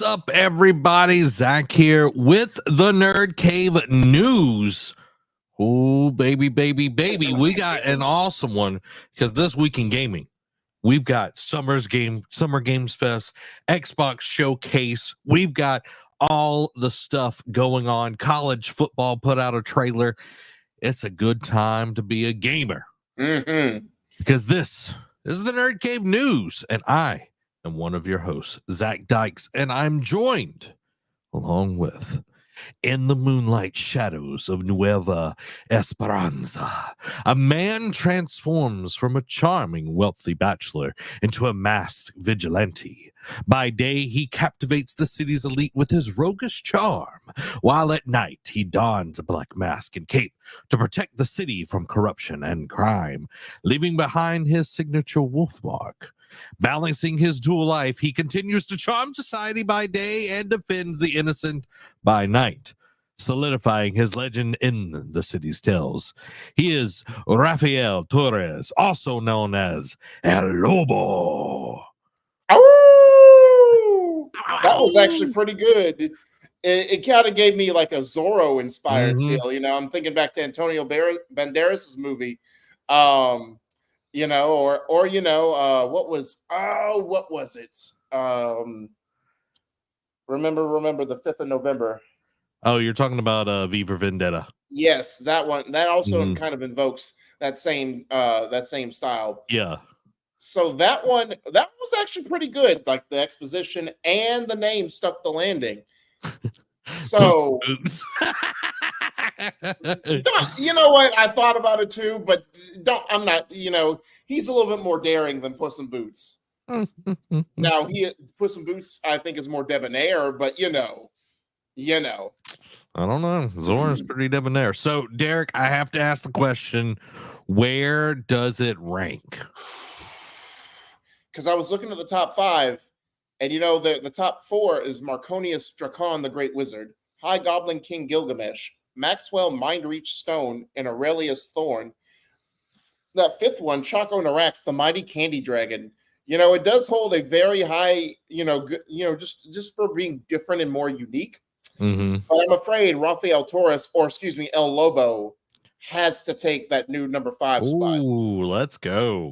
What's up, everybody? Zach here with the NerdCave news. Oh, baby, we got an awesome one because this week in gaming, we've got Summer Games Fest, Xbox Showcase. We've got all the stuff going on. College football put out a trailer. It's a good time to be a gamer because this is the NerdCave news, and I am one of your hosts, Zach Dykes, and I'm joined along with in the moonlight shadows of Nueva Esperanza, a man transforms from a charming, wealthy bachelor into a masked vigilante. By day, he captivates the city's elite with his roguish charm, while at night, he dons a black mask and cape to protect the city from corruption and crime, leaving behind his signature wolf mark. Balancing his dual life, he continues to charm society by day and defends the innocent by night, solidifying his legend in the city's tales. He is Rafael Torres, also known as El Lobo. Oh, that was actually pretty good. It kind of gave me like a Zorro inspired feel. You know, I'm thinking back to Antonio Banderas' movie. You know, or you know, what was it? Remember the 5th of November. Oh, you're talking about V for Vendetta. Yes, that one. That also kind of invokes that same style. Yeah. So that was actually pretty good. Like the exposition and the name stuck the landing. So you know what? I thought about it too, but I'm not, you know, he's a little bit more daring than Puss in Boots. Now Puss in Boots, I think, is more debonair, but you know. I don't know. Zora's pretty debonair. So, Derek, I have to ask the question, where does it rank? Because I was looking at the top 5, and you know, the top 4 is Marconius Dracon, the Great Wizard, High Goblin King Gilgamesh, Maxwell Mindreach Stone, and Aurelius Thorn. That 5th one, Chaco Narax, the Mighty Candy Dragon. You know, it does hold a very high, just for being different and more unique. But I'm afraid Rafael Torres, or excuse me, El Lobo, has to take that new number 5 spot. Ooh, let's go.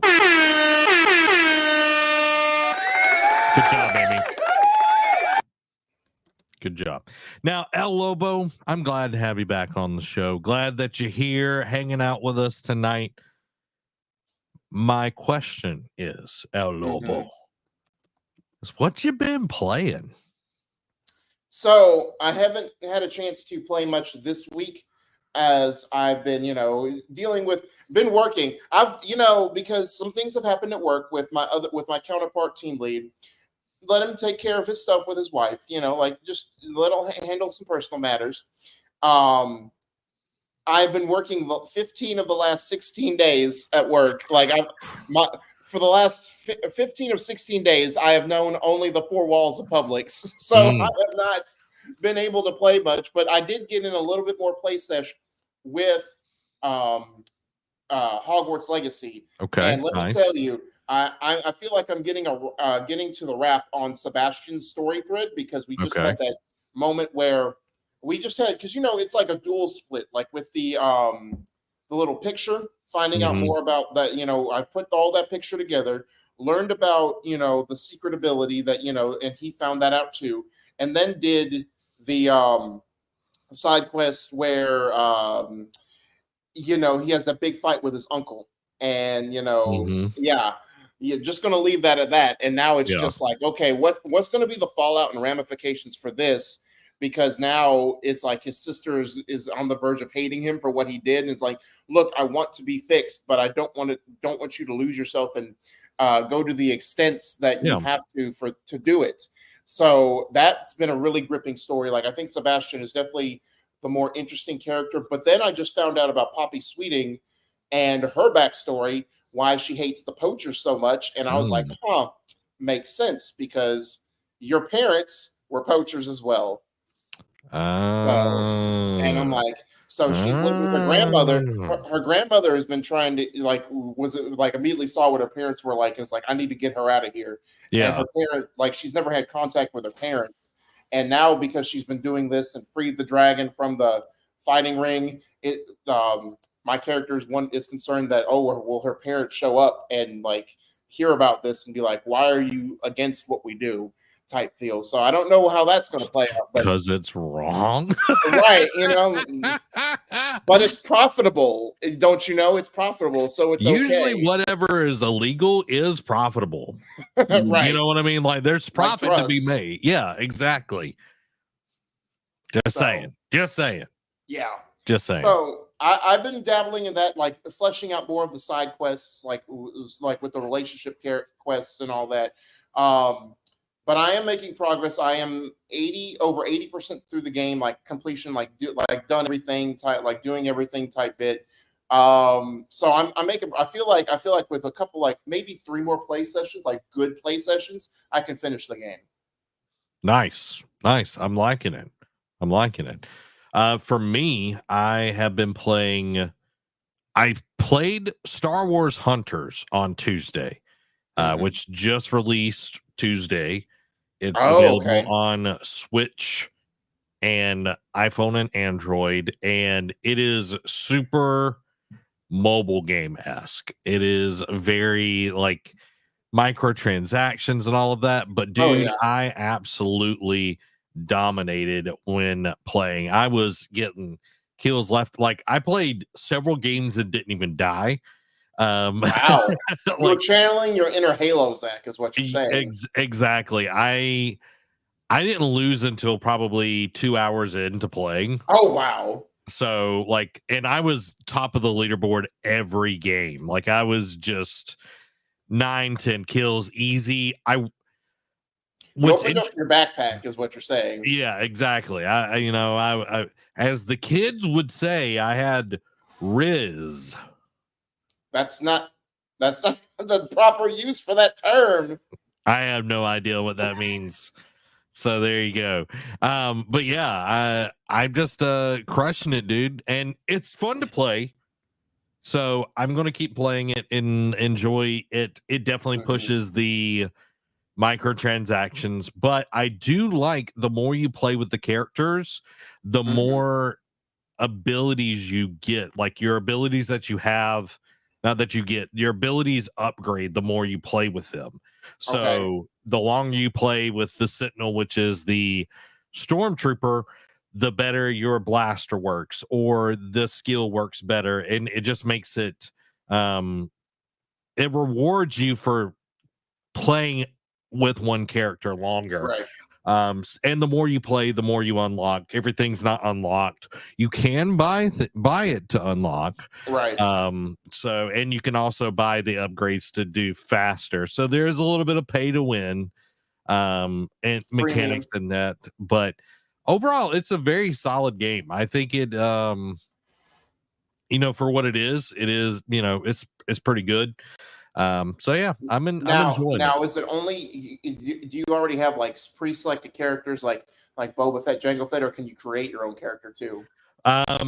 Good job, Amy. Good job. Now, El Lobo, I'm glad to have you back on the show. Glad that you're here hanging out with us tonight. My question is, El Lobo, is what you been playing? So I haven't had a chance to play much this week as I've been, been working. Because some things have happened at work with my counterpart team lead. Let him take care of his stuff with his wife, just let him handle some personal matters. I've been working 15 of the last 16 days at work. For the last 15 of 16 days, I have known only the 4 walls of Publix. So I have not been able to play much, but I did get in a little bit more play sesh with Hogwarts Legacy. Okay, and let me tell you, I feel like I'm getting to the wrap on Sebastian's story thread, because we just had that moment where we just had, because it's like a dual split, like with the little picture, finding out more about that. I put all that picture together, learned about the secret ability that and he found that out too, and then did the side quest where he has that big fight with his uncle, and you're just going to leave that at that. And now it's just like, okay, what's going to be the fallout and ramifications for this? Because now it's like his sister is on the verge of hating him for what he did. And it's like, look, I want to be fixed, but I don't want you to lose yourself and go to the extents that you have to do it. So that's been a really gripping story. Like, I think Sebastian is definitely the more interesting character. But then I just found out about Poppy Sweeting and her backstory, why she hates the poachers so much. And I was like, makes sense, because your parents were poachers as well. And I'm like, so she's living with her grandmother. Her grandmother has been trying to immediately saw what her parents were like. It's like, I need to get her out of here. Yeah. And her parent, she's never had contact with her parents. And now because she's been doing this and freed the dragon from the fighting ring, my character's one is concerned that will her parents show up and like hear about this and be like, why are you against what we do? Type deal. So I don't know how that's going to play out. Because it's wrong. Right, but it's profitable. Don't you know it's profitable? So it's usually okay. Whatever is illegal is profitable. Right. You know what I mean? Like there's profit to be made. Yeah, exactly. Just saying. Yeah. Just saying. So I've been dabbling in that, like fleshing out more of the side quests, like with the relationship quests and all that. But I am making progress. I am over 80% through the game, like completion, like done everything type, like doing everything type bit. So I'm making. I feel like with a couple, like maybe 3 more play sessions, like good play sessions, I can finish the game. Nice. I'm liking it. For me, I have been playing. I've played Star Wars Hunters on Tuesday, which just released Tuesday. It's available on Switch and iPhone and Android, and it is super mobile game-esque. It is very like microtransactions and all of that, but dude, I absolutely dominated when playing. I was getting kills left. Like I played several games that didn't even die. Wow. You're channeling your inner Halo Zach is what you're saying. Exactly. I didn't lose until probably 2 hours into playing. Oh wow. So like, and I was top of the leaderboard every game. Like I was just 9-10 kills easy. You opened up your backpack is what you're saying. Yeah, exactly. I as the kids would say, I had Riz. That's not the proper use for that term. I have no idea what that means. So there you go. But yeah, I'm just crushing it, dude. And it's fun to play. So I'm gonna keep playing it and enjoy it. It definitely pushes the microtransactions, but I do like the more you play with the characters, the more abilities you get. Like your abilities that you have, not that you get, your abilities upgrade the more you play with them. So the longer you play with the Sentinel, which is the Stormtrooper, the better your blaster works or the skill works better. And it just makes it, it rewards you for playing with one character longer. Right. And the more you play, the more you unlock. Everything's not unlocked. You can buy it to unlock. Right. So, and you can also buy the upgrades to do faster. So there's a little bit of pay to win, and mechanics in that. But overall, it's a very solid game. I think it, for what it is, it's pretty good. So yeah, I'm enjoying it. Now, is it only? Do you already have like pre-selected characters like Boba Fett, Jango Fett, or can you create your own character too?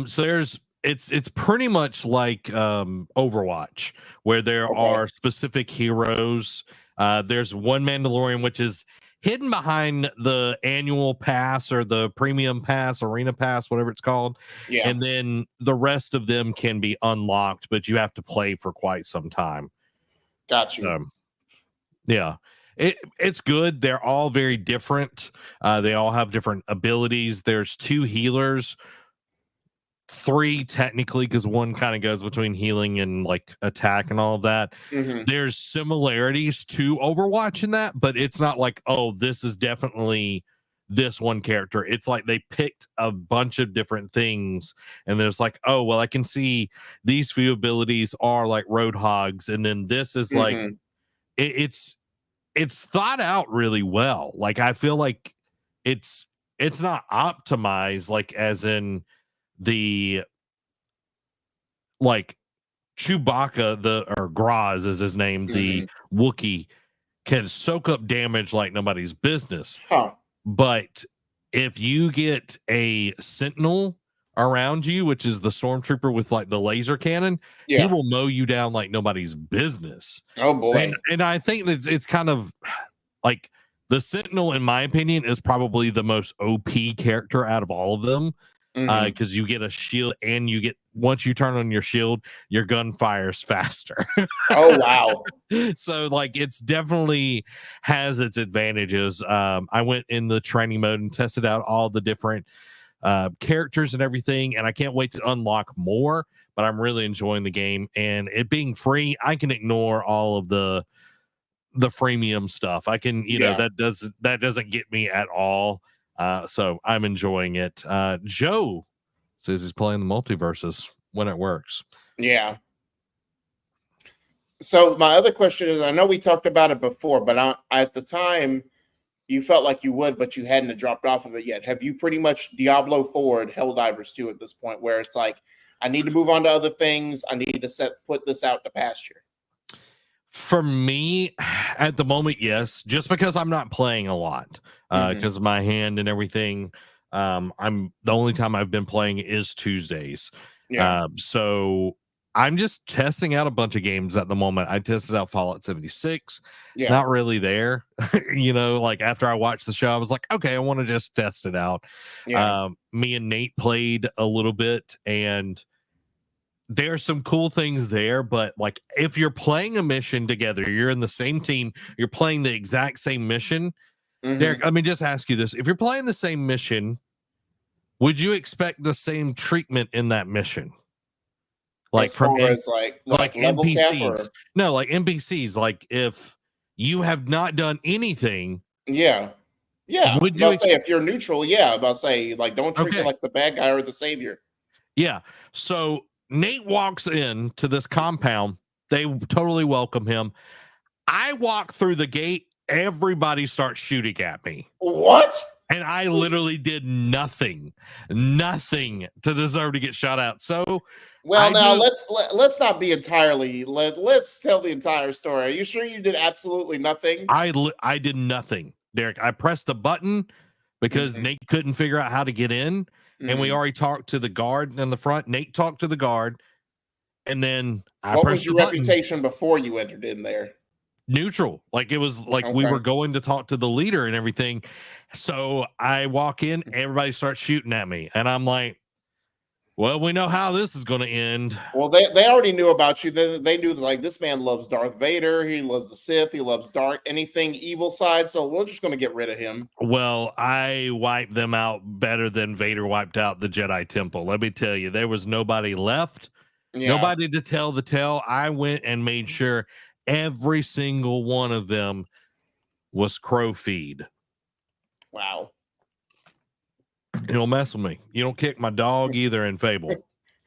So it's pretty much like Overwatch, where there are specific heroes. There's one Mandalorian which is hidden behind the annual pass or the premium pass, arena pass, whatever it's called. Yeah. And then the rest of them can be unlocked, but you have to play for quite some time. Got you. Yeah, it's good. They're all very different. They all have different abilities. There's 2 healers, 3 technically, because one kind of goes between healing and like attack and all of that. There's similarities to Overwatch in that, but it's not like, oh, this is definitely this one character. It's like they picked a bunch of different things, and there's like, oh, well, I can see these few abilities are like Roadhogs, and then this is like it's thought out really well. Like I feel like it's not optimized like as in the like Chewbacca, or Graz is his name, the Wookiee, can soak up damage like nobody's business. But if you get a Sentinel around you, which is the Stormtrooper with like the laser cannon, he will mow you down like nobody's business. Oh boy. And I think that it's kind of like The Sentinel, in my opinion, is probably the most OP character out of all of them. Because you get a shield, and once you turn on your shield, your gun fires faster. Oh wow. So like it's definitely has its advantages. I went in the training mode and tested out all the different characters and everything, and I can't wait to unlock more, but I'm really enjoying the game, and it being free, I can ignore all of the freemium stuff. I can, that doesn't get me at all. So I'm enjoying it. Joe says he's playing the multiverses when it works. Yeah. So my other question is, I know we talked about it before, but at the time you felt like you would, but you hadn't dropped off of it yet. Have you pretty much Diablo forward Helldivers 2 at this point, where it's like, I need to move on to other things. I need to put this out to pasture. For me, at the moment, yes, just because I'm not playing a lot, because of my hand and everything. I'm the only time I've been playing is Tuesdays. Yeah. So I'm just testing out a bunch of games at the moment. I tested out Fallout 76. Yeah. Not really there. Like after I watched the show, I was like, okay, I want to just test it out. Yeah. Me and Nate played a little bit, and there's some cool things there, but like if you're playing a mission together, you're in the same team, you're playing the exact same mission. Derek, let me just ask you this. If you're playing the same mission, would you expect the same treatment in that mission? Like as far as like NPCs. No, like NPCs. Like if you have not done anything. Yeah. Yeah. Would you say if you're neutral, yeah. About say like don't treat it like the bad guy or the savior. Yeah. So Nate walks in to this compound. They totally welcome him. I walk through the gate. Everybody starts shooting at me. What? And I literally did nothing to deserve to get shot out. So, well, let's not be entirely. Let's tell the entire story. Are you sure you did absolutely nothing? I did nothing, Derek. I pressed the button because Nate couldn't figure out how to get in. And we already talked to the guard in the front. Nate talked to the guard. And then what was your reputation before you entered in there? Neutral. Like it was like we were going to talk to the leader and everything. So I walk in, everybody starts shooting at me. And I'm like, well, we know how this is going to end. Well, they already knew about you. They knew that like this man loves Darth Vader. He loves the Sith. He loves dark, anything evil side. So we're just going to get rid of him. Well, I wiped them out better than Vader wiped out the Jedi Temple. Let me tell you, there was nobody left. Yeah. Nobody to tell the tale. I went and made sure every single one of them was crow feed. Wow. You don't mess with me. You don't kick my dog either in Fable.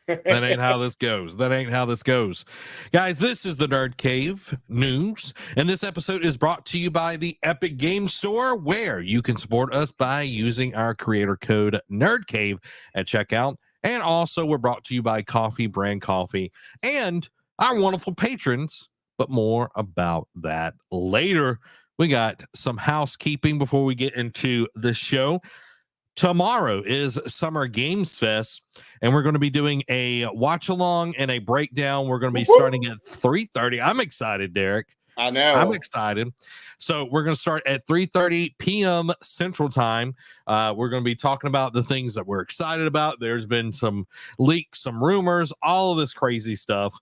That ain't how this goes. Guys, this is the Nerd Cave News, and this episode is brought to you by the Epic Game Store, where you can support us by using our creator code NerdCave at checkout. And also, we're brought to you by Coffee Brand Coffee and our wonderful patrons, but more about that later. We got some housekeeping before we get into the show. Tomorrow is Summer Games Fest, and we're going to be doing a watch along and a breakdown. We're going to be starting at 3:30. I'm excited, Derek. I know. I'm excited. So we're going to start at 3:30 p.m. Central Time. We're going to be talking about the things that we're excited about. There's been some leaks, some rumors, all of this crazy stuff.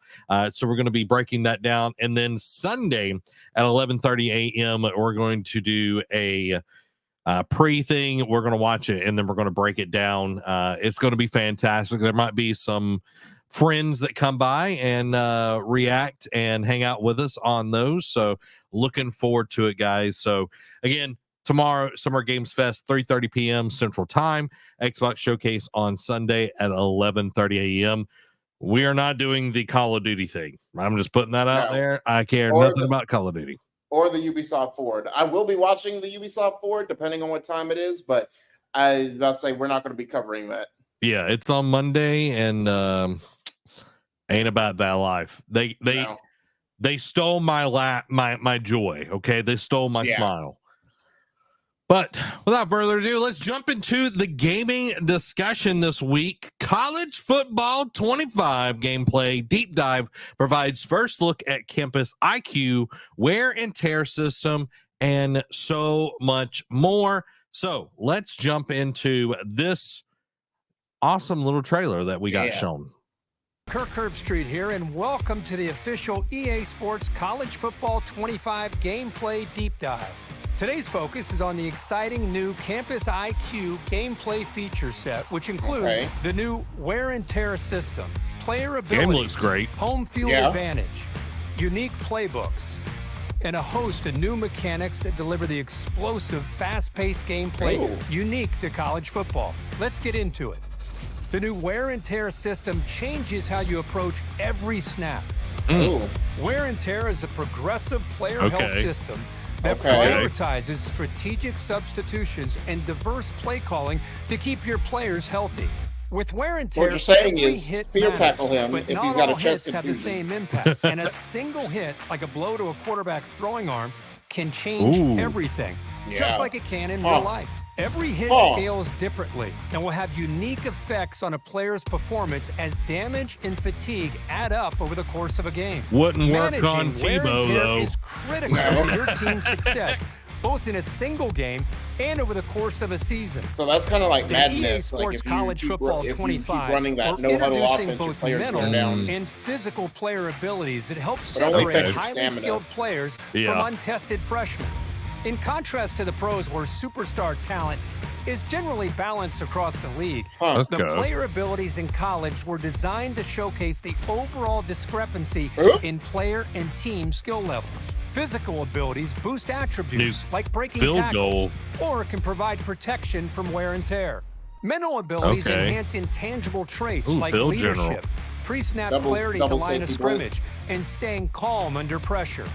So we're going to be breaking that down. And then Sunday at 11:30 a.m., we're going to do a pre thing. We're going to watch it, and then we're going to break it down. It's going to be fantastic. There might be some friends that come by and react and hang out with us on those. So looking forward to it, guys. So again, tomorrow, Summer Games Fest, 3:30 p.m. Central Time. Xbox Showcase on Sunday at 11:30 a.m. We are not doing the Call of Duty thing. I'm just putting that out there. I care nothing about Call of Duty. Or the Ubisoft Forward. I will be watching the Ubisoft Forward, depending on what time it is, but I was say we're not going to be covering that. Yeah, it's on Monday, and ain't about that life. They stole my joy. Okay, they stole my smile. But without further ado, let's jump into the gaming discussion this week. College Football 25 gameplay deep dive provides first look at campus IQ, wear and tear system, and so much more. So let's jump into this awesome little trailer that we got shown. Kirk Herbstreit here, and welcome to the official EA Sports College Football 25 gameplay deep dive. Today's focus is on the exciting new Campus IQ gameplay feature set, which includes the new wear and tear system, player ability, game looks great, home field advantage, unique playbooks, and a host of new mechanics that deliver the explosive, fast-paced gameplay unique to college football. Let's get into it. The new wear and tear system changes how you approach every snap. Wear and tear is a progressive player health system that prioritizes strategic substitutions and diverse play calling to keep your players healthy. With wear and tear, what you're saying every is hit spear tackle him but if not he's got all a chest hits have the contusion. same impact, and a single hit, like a blow to a quarterback's throwing arm, can change everything, just like it can in real life. Every hit scales differently and will have unique effects on a player's performance as damage and fatigue add up over the course of a game. Wouldn't work Managing on wear and Tebow, tear though. is critical to your team's success, both in a single game and over the course of a season. So that's kind of like The madness. EA Sports like if College you keep, Football if you 25 keep running that are no huddle introducing offense, your both players mental go down. and physical player abilities that help But only separate affects your highly stamina. skilled players from untested freshmen. In contrast to the pros, where superstar talent is generally balanced across the league, the player abilities in college were designed to showcase the overall discrepancy in player and team skill levels. Physical abilities boost attributes like breaking tackles, or can provide protection from wear and tear. Mental abilities enhance intangible traits like leadership, pre-snap clarity to line of scrimmage, and staying calm under pressure.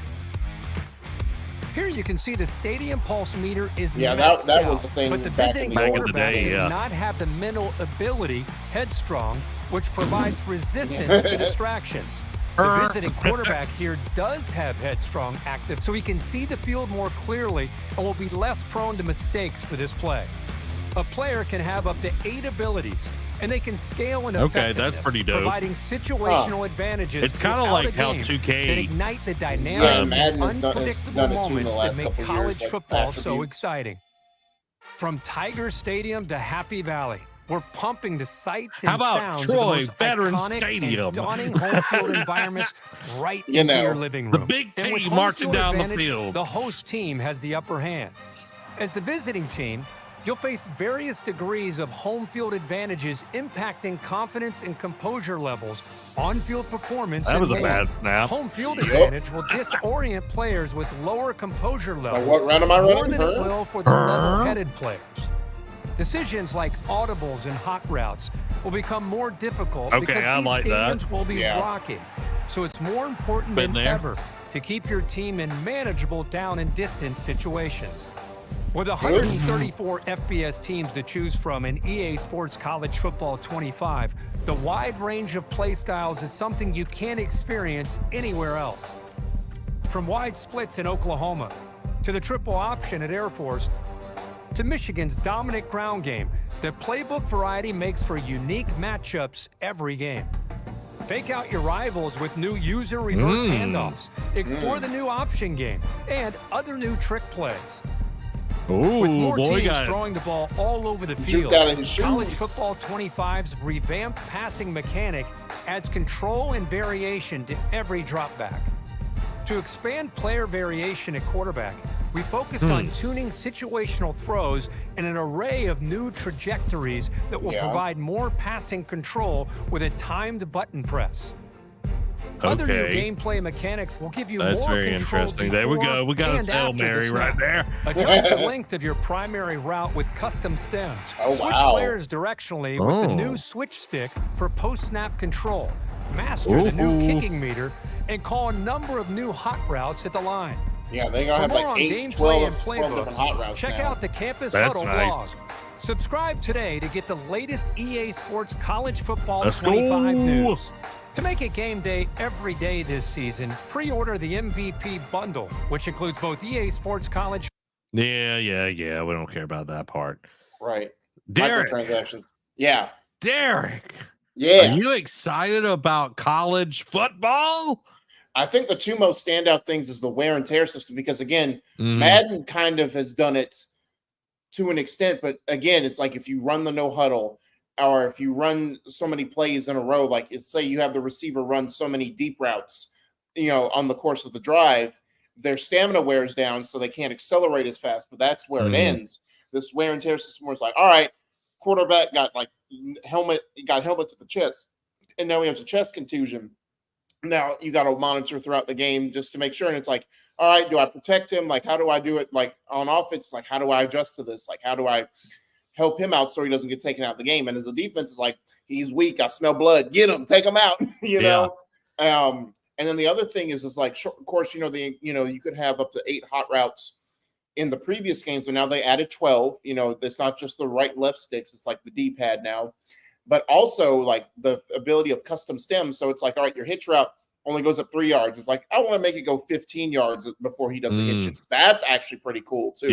Here you can see the stadium pulse meter is maxed that was out, the thing but the back visiting in the quarterback day, does not have the mental ability, headstrong, which provides resistance to distractions. The visiting quarterback here does have headstrong active, so he can see the field more clearly and will be less prone to mistakes for this play. A player can have up to 8 abilities, and they can scale in effectiveness, that's pretty dope. providing situational advantages. It's kind of like how 2K that ignite the dynamic and unpredictable moments that make college football so exciting. From Tiger Stadium to Happy Valley, we're pumping the sights and How about sounds Troy of the most Veterans iconic Stadium? and daunting home field environments right into your living room. The big And with T home marching field down the advantage, field. The host team has the upper hand. As the visiting team, you'll face various degrees of home field advantages impacting confidence and composure levels, on-field performance, That was a and more. bad snap. Home field advantage will disorient players with lower composure levels what round am I more running? than it will for the level-headed players. Decisions like audibles and hot routes will become more difficult because these stadiums will be rocking. So it's more important than ever to keep your team in manageable down and distance situations. With 134 FBS teams to choose from in EA Sports College Football 25, the wide range of play styles is something you can't experience anywhere else. From wide splits in Oklahoma, to the triple option at Air Force, to Michigan's dominant ground game, the playbook variety makes for unique matchups every game. Fake out your rivals with new user reverse handoffs, explore the new option game, and other new trick plays. With more teams throwing the ball all over the field, College Football 25's revamped passing mechanic adds control and variation to every dropback. To expand player variation at quarterback, we focused on tuning situational throws and an array of new trajectories that will provide more passing control with a timed button press. Other new gameplay mechanics will give you more control. That's very interesting. There we go. We got a Hail Mary right there. Adjust the length of your primary route with custom stems. Switch players directionally with the new switch stick for post-snap control. Master the new kicking meter and call a number of new hot routes at the line. Yeah, they gonna have like 8, 12 different hot routes. Check out the Campus That's Huddle nice. blog. Subscribe today to get the latest EA Sports College Football 25 news. To make it game day every day this season, pre-order the MVP bundle, which includes both EA Sports College. Yeah. We don't care about that part. Right. Derek. Microtransactions. Yeah. Derek. Yeah. Are you excited about college football? I think the two most standout things is the wear and tear system, because again, Madden kind of has done it to an extent, but again, it's like if you run the no huddle, or if you run so many plays in a row, like say you have the receiver run so many deep routes, on the course of the drive, their stamina wears down, so they can't accelerate as fast. But that's where it ends. This wear and tear system, where it's like, all right, quarterback got helmet to the chest, and now he has a chest contusion. Now you got to monitor throughout the game just to make sure. And it's like, all right, do I protect him? Like, how do I do it? Like on offense, like, how do I adjust to this? Like, how do I help him out so he doesn't get taken out of the game? And as a defense, is like, he's weak. I smell blood. Get him. Take him out. know. And then the other thing is like, of course, you could have up to 8 hot routes in the previous game. So now they added 12. It's not just the right and left sticks. It's like the D-pad now. But also like the ability of custom stems. So it's like, all right, your hitch route only goes up 3 yards. It's like, I want to make it go 15 yards before he does the hitch. That's actually pretty cool too.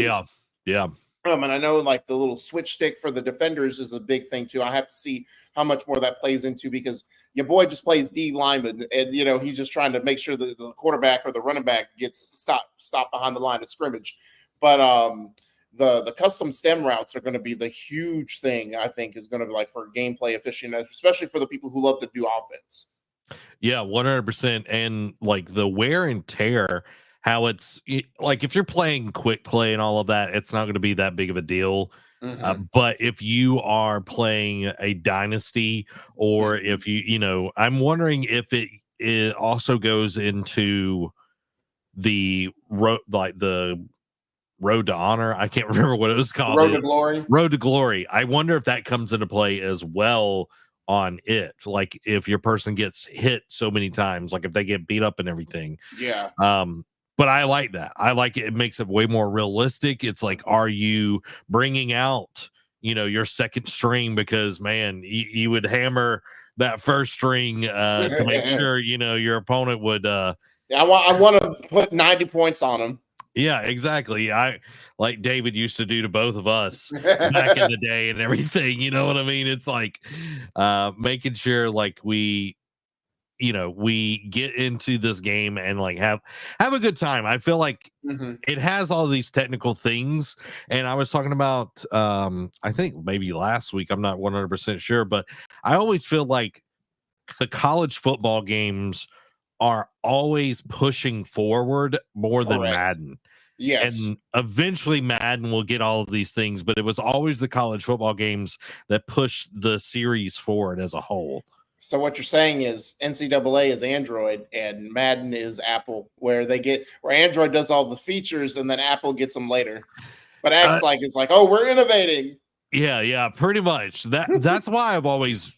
Yeah. And I know like the little switch stick for the defenders is a big thing too. I have to see how much more that plays into, because your boy just plays D lineman, and he's just trying to make sure that the quarterback or the running back gets stopped behind the line of scrimmage. But the custom stem routes are going to be the huge thing, I think, is going to be like for gameplay efficient, especially for the people who love to do offense. Yeah, 100%. And like the wear and tear, how it's like if you're playing quick play and all of that, it's not going to be that big of a deal. But if you are playing a dynasty, or if I'm wondering if it also goes into the Road to Honor. I can't remember what it was called. Road to Glory. Road to Glory. I wonder if that comes into play as well on it. Like if your person gets hit so many times, like if they get beat up and everything. Yeah. But I like that. I like it. It makes it way more realistic. It's like, are you bringing out, your second string? Because man, you would hammer that first string to make sure, your opponent would. I want to put 90 points on them. Yeah, exactly. I like David used to do to both of us back in the day and everything. You know what I mean? It's like making sure like we get into this game and like have a good time. I feel like it has all these technical things. And I was talking about I think maybe last week, I'm not 100% sure, but I always feel like the college football games are always pushing forward more than Madden. Yes. And eventually Madden will get all of these things, but it was always the college football games that pushed the series forward as a whole. So what you're saying is NCAA is Android and Madden is Apple, where Android does all the features and then Apple gets them later. But acts like it's like, oh, we're innovating. Yeah, pretty much. That's why I've always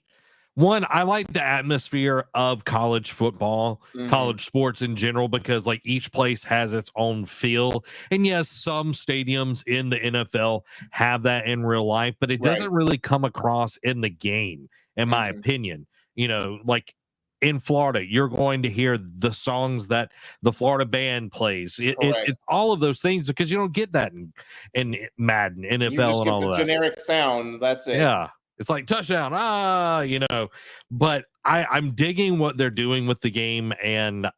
I like the atmosphere of college football, college sports in general, because like each place has its own feel. And yes, some stadiums in the NFL have that in real life, but it doesn't really come across in the game, in my opinion. Like in Florida, you're going to hear the songs that the Florida band plays. It's all of those things, because you don't get that in Madden, NFL, you just and get all the of that. Generic sound. That's it. Yeah. It's like touchdown, but I'm digging what they're doing with the game, and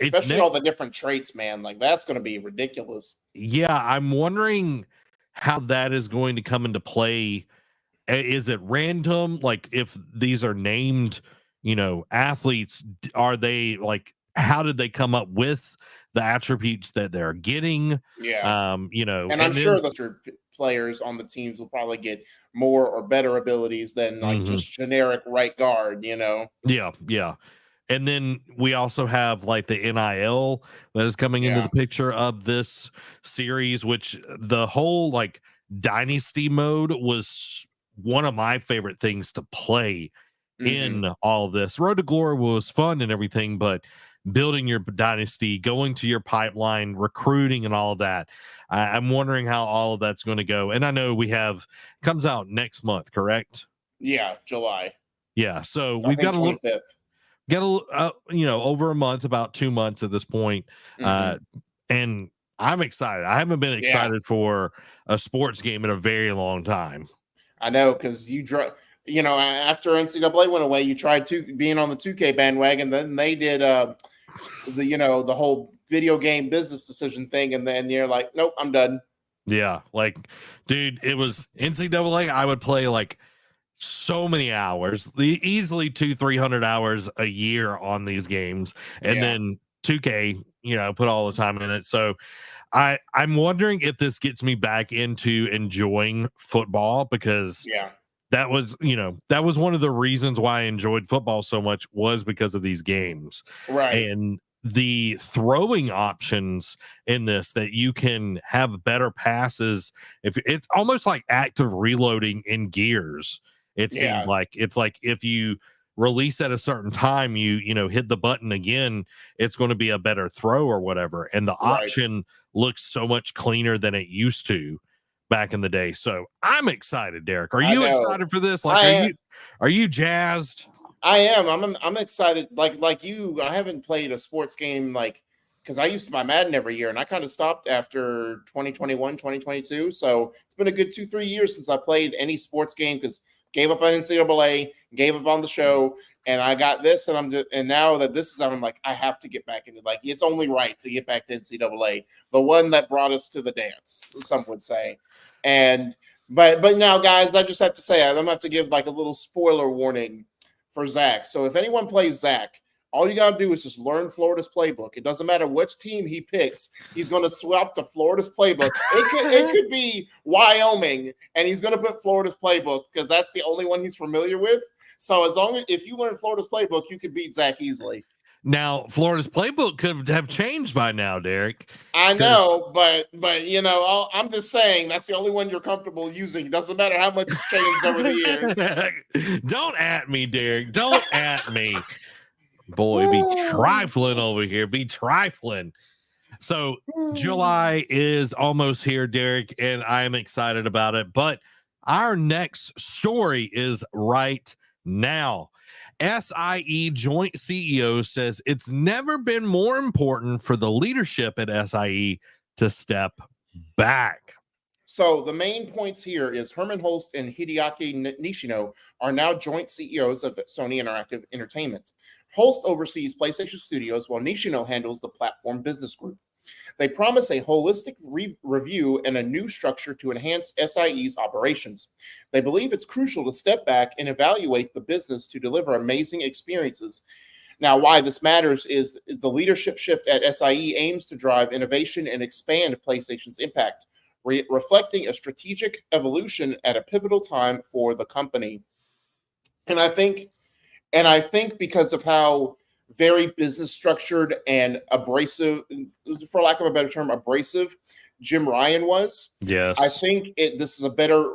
especially all the different traits, man. Like that's going to be ridiculous. Yeah, I'm wondering how that is going to come into play. Is it random? Like if these are named, athletes, are they like? How did they come up with the attributes that they're getting? Yeah, and I'm sure the players on the teams will probably get more or better abilities than like just generic right guard, Yeah. And then we also have like the NIL that is coming into the picture of this series, which the whole like dynasty mode was one of my favorite things to play in all of this. Road to Glory was fun and everything, but building your dynasty, going to your pipeline, recruiting, and all of that. I'm wondering how all of that's going to go. And I know comes out next month, correct? Yeah, July. Yeah, so we've got 25th. Over a month, about 2 months at this point. And I'm excited. I haven't been excited for a sports game in a very long time. I know, because after NCAA went away, you tried being on the 2K bandwagon. Then they did the whole video game business decision thing, and then you're like, nope, I'm done. Yeah, like, dude, it was NCAA. I would play like so many hours, easily 200-300 hours a year on these games, and then 2K, put all the time in it. So I'm wondering if this gets me back into enjoying football, because that was one of the reasons why I enjoyed football so much, was because of these games. Right. And the throwing options in this, that you can have better passes. If it's almost like active reloading in Gears, it seemed like it's like if you release at a certain time, you hit the button again, it's going to be a better throw or whatever. And the option looks so much cleaner than it used to back in the day. So I'm excited, Derek. Are you excited for this? Like, are you jazzed? I am. I'm excited. Like you, I haven't played a sports game because I used to buy Madden every year, and I kind of stopped after 2021, 2022. So it's been a good 2-3 years since I played any sports game, because gave up on NCAA, gave up on the show, and I got this, and now that this is out, I'm like, I have to get back into, it's only right to get back to NCAA, the one that brought us to the dance, some would say. And but now, guys, I just have to say, I'm gonna have to give a little spoiler warning for Zach. So if anyone plays Zach, all you got to do is just learn Florida's playbook. It doesn't matter which team he picks. He's going to swap to Florida's playbook. It could be Wyoming, and he's going to put Florida's playbook because that's the only one he's familiar with. So if you learn Florida's playbook, you could beat Zach easily. Now, Florida's playbook could have changed by now, Derek. I know, but I'm just saying that's the only one you're comfortable using. It doesn't matter how much it's changed over the years. Don't at me, Derek. Don't at me. Boy, be trifling over here. Be trifling. So July is almost here, Derek, and I'm excited about it. But our next story is right now. SIE joint CEO says it's never been more important for the leadership at SIE to step back. So the main points here is Herman Holst and Hideaki Nishino are now joint CEOs of Sony Interactive Entertainment. Holst oversees PlayStation Studios, while Nishino handles the platform business group. They promise a holistic review and a new structure to enhance SIE's operations. They believe it's crucial to step back and evaluate the business to deliver amazing experiences. Now, why this matters is the leadership shift at SIE aims to drive innovation and expand PlayStation's impact, reflecting a strategic evolution at a pivotal time for the company. And I think because of how very business structured and abrasive, for lack of a better term, abrasive Jim Ryan was. Yes. I think this is a better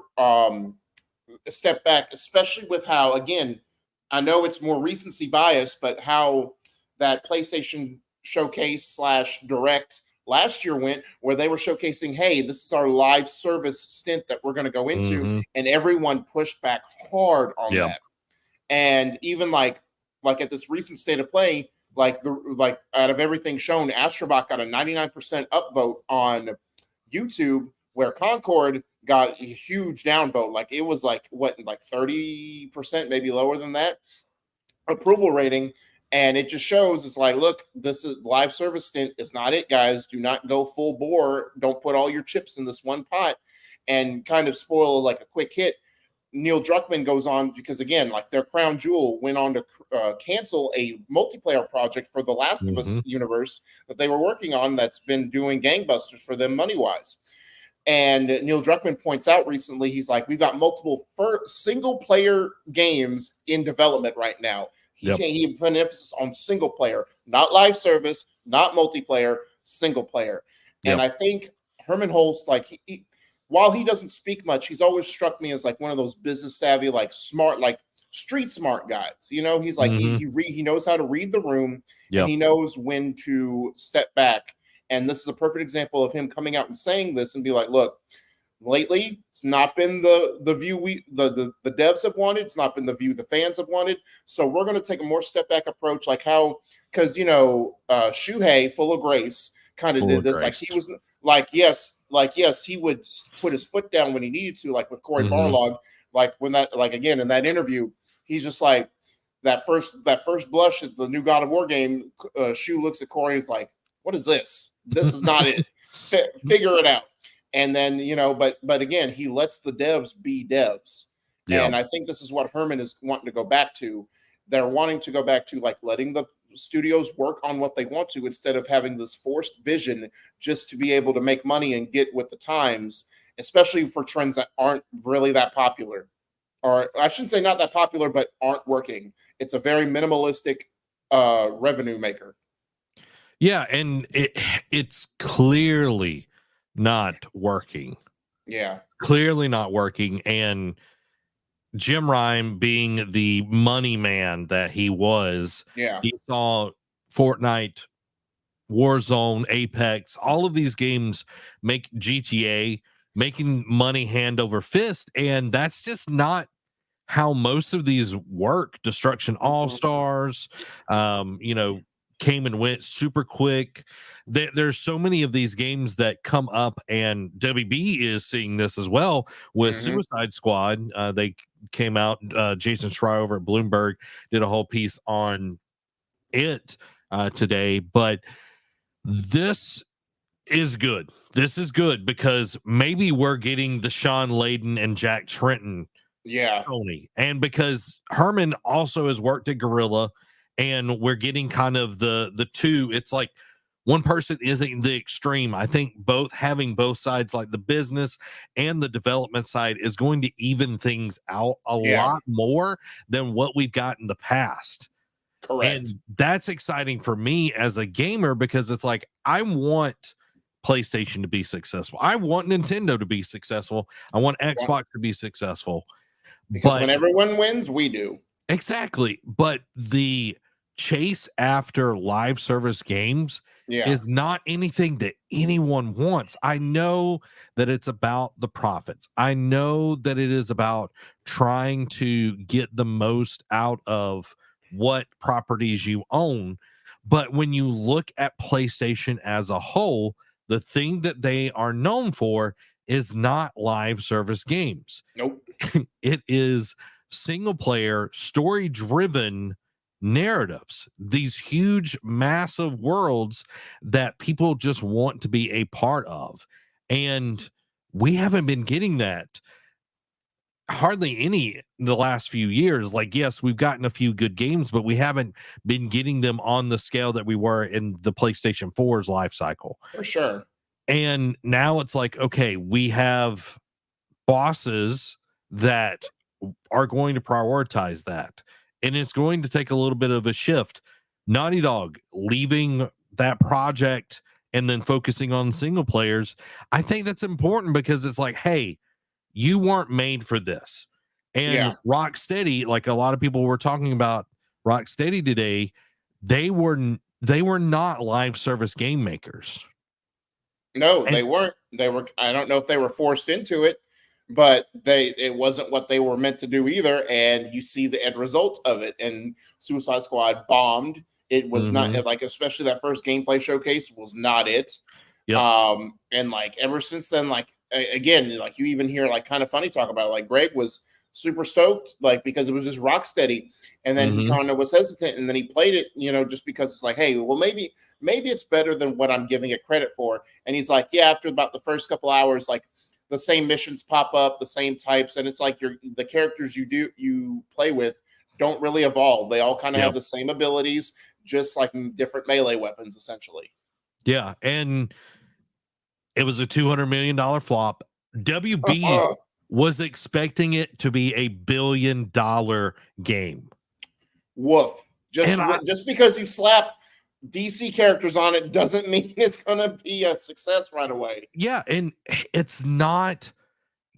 step back, especially with how, again, I know it's more recency bias, but how that PlayStation showcase / direct last year went, where they were showcasing, hey, this is our live service stint that we're going to go into. And everyone pushed back hard on that. And even like at this recent State of Play, like out of everything shown, Astrobot got a 99% upvote on YouTube, where Concord got a huge downvote. Like it was like 30%, maybe lower than that approval rating. And it just shows, it's like, look, this is live service stint is not it, guys. Do not go full bore. Don't put all your chips in this one pot and kind of spoil like a quick hit. Neil Druckmann goes on, because again, like their crown jewel went on to cancel a multiplayer project for the Last of Us universe that they were working on, that's been doing gangbusters for them money-wise. And Neil Druckmann points out recently, he's like, we've got multiple single-player games in development right now. He put an emphasis on single player, not live service, not multiplayer, single player. And I think Herman Holst, like while he doesn't speak much, he's always struck me as like one of those business savvy, like smart, like street smart guys. You know, he's like he knows how to read the room, and he knows when to step back. And this is a perfect example of him coming out and saying this and be like, look, lately it's not been the view the devs have wanted. It's not been the view the fans have wanted. So we're going to take a more step back approach, like how, because Shuhei, full of grace, kind of did this. Like he was like, yes, he would put his foot down when he needed to, like with Corey Barlog. like when that, like again in that interview, he's just like that first blush at the new God of War game. Shu looks at Corey and is like, "What is this? This is not it. Figure it out." And then but again, he lets the devs be devs, and I think this is what Herman is wanting to go back to. They're wanting to go back to like letting the studios work on what they want to instead of having this forced vision just to be able to make money and get with the times, especially for trends that aren't really that popular, or I shouldn't say not that popular, but aren't working. It's a very minimalistic revenue maker. Yeah, and it's clearly not working. Yeah, clearly not working. And Jim Ryan, being the money man that he was, he saw Fortnite, Warzone, Apex, all of these games make GTA, making money hand over fist, and that's just not how most of these work. Destruction All Stars, came and went super quick. There's so many of these games that come up, and WB is seeing this as well with Suicide Squad. They came out. Jason Schreier over at Bloomberg did a whole piece on it today, but this is good. This is good because maybe we're getting the Sean Layden and Jack Tretton. Tony, and because Herman also has worked at Guerrilla, and we're getting kind of the two. It's like one person isn't the extreme. I think having both sides, like the business and the development side, is going to even things out a lot more than what we've got in the past. Correct. And that's exciting for me as a gamer, because it's like, I want PlayStation to be successful. I want Nintendo to be successful. I want Xbox to be successful. Because when everyone wins, we do. Exactly. But the chase after live service games is not anything that anyone wants. I know that it's about the profits. I know that it is about trying to get the most out of what properties you own. But when you look at PlayStation as a whole, the thing that they are known for is not live service games. Nope. It is single player, story driven narratives, these huge, massive worlds that people just want to be a part of. And we haven't been getting that hardly any in the last few years. Like, yes, we've gotten a few good games, but we haven't been getting them on the scale that we were in the PlayStation 4's life cycle. For sure. And now it's like, okay, we have bosses that are going to prioritize that. And it's going to take a little bit of a shift. Naughty Dog leaving that project and then focusing on single players. I think that's important, because it's like, hey, you weren't made for this. And Rocksteady, like a lot of people were talking about Rocksteady today, they were not live service game makers. No, they weren't. They were, I don't know if they were forced into it, but it wasn't what they were meant to do either. And you see the end result of it. And Suicide Squad bombed. It was not like, especially that first gameplay showcase was not it. Yep. And like ever since then, like again, like you even hear like Kind of Funny talk about it. Like Greg was super stoked, like because it was just Rocksteady, and then he kind of was hesitant, and then he played it, just because it's like, hey, well maybe it's better than what I'm giving it credit for. And he's like, yeah, after about the first couple hours, like the same missions pop up, the same types, and it's like the characters you play with don't really evolve. They all kind of have the same abilities, just like different melee weapons, essentially. Yeah, and it was a $200 million flop. WB was expecting it to be a $1 billion game. Woof. Just because you slap DC characters on it doesn't mean it's going to be a success right away. Yeah, and it's not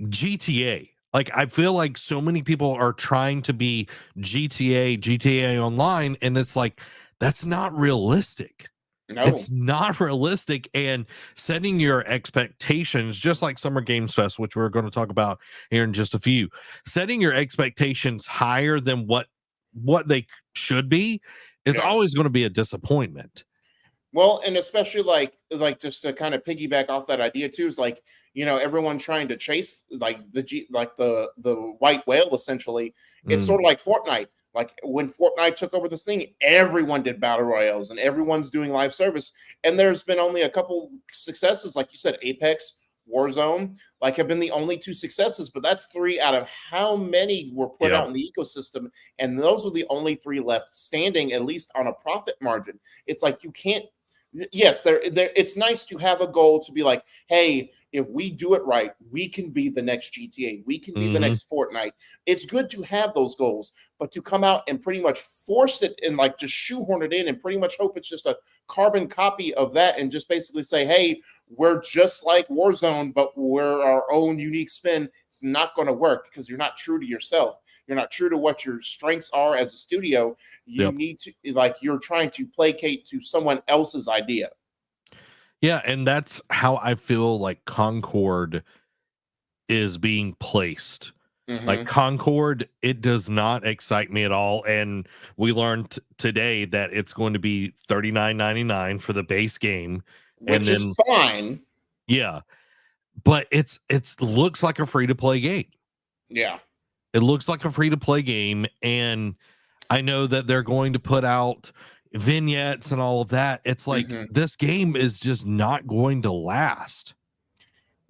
GTA. Like, I feel like so many people are trying to be GTA Online, and it's like, that's not realistic. No. It's not realistic. And setting your expectations, just like Summer Games Fest, which we're going to talk about here in just a few, setting your expectations higher than what they should be is always going to be a disappointment. Well, and especially like just to kind of piggyback off that idea too, is like, everyone trying to chase like the white whale essentially. It's sort of like Fortnite. Like when Fortnite took over this thing, everyone did battle royales and everyone's doing live service. And there's been only a couple successes, like you said, Apex, Warzone, like have been the only two successes, but that's 3 out of how many were put out in the ecosystem. And those are the only 3 left standing, at least on a profit margin. It's like you can't. Yes, it's nice to have a goal to be like, hey, if we do it right, we can be the next GTA. We can be the next Fortnite. It's good to have those goals, but to come out and pretty much force it and like just shoehorn it in and pretty much hope it's just a carbon copy of that and just basically say, hey, we're just like Warzone, but we're our own unique spin. It's not going to work because you're not true to yourself. You're not true to what your strengths are as a studio. You need to, like, you're trying to placate to someone else's idea. Yeah, and that's how I feel like Concord is being placed. Like Concord, it does not excite me at all. And we learned today that it's going to be $39.99 for the base game. Which is fine. Yeah. But it looks like a free-to-play game. Yeah. It looks like a free-to-play game, and I know that they're going to put out vignettes and all of that. It's like this game is just not going to last.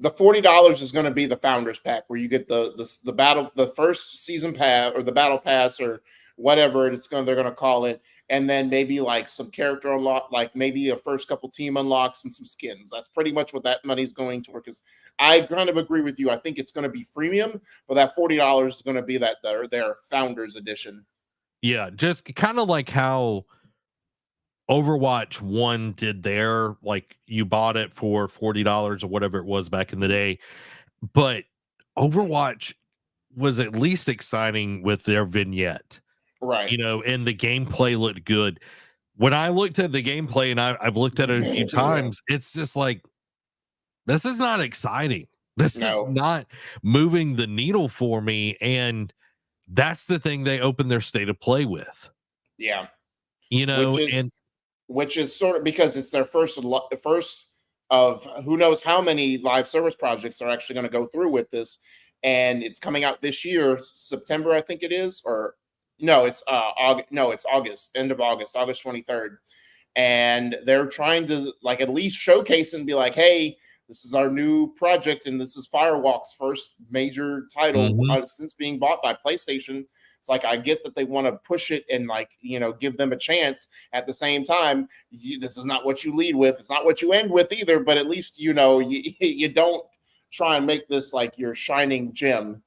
The $40 is going to be the Founders Pack, where you get the first season pass or the battle pass or whatever they're going to call it, and then maybe like some character unlock, like maybe a first couple team unlocks and some skins. That's pretty much what that money's going to work. Because I kind of agree with you. I think it's going to be freemium, but that $40 is going to be their Founders Edition. Yeah, just kind of like how Overwatch 1 did there, like you bought it for $40 or whatever it was back in the day. But Overwatch was at least exciting with their vignette. Right. And the gameplay looked good. When I looked at the gameplay, and I've looked at it a few times, it's just like, this is not exciting. This is not moving the needle for me. And that's the thing they opened their state of play with. Yeah. Which is sort of because it's their first of who knows how many live service projects are actually going to go through with this. And it's coming out this year, September, I think it is, or no, it's August, end of August 23rd. And they're trying to like at least showcase and be like, hey, this is our new project, and this is Firewalk's first major title since being bought by PlayStation. It's like, I get that they want to push it and like, give them a chance. At the same time, this is not what you lead with. It's not what you end with either, but at least, you don't try and make this like your shining gem.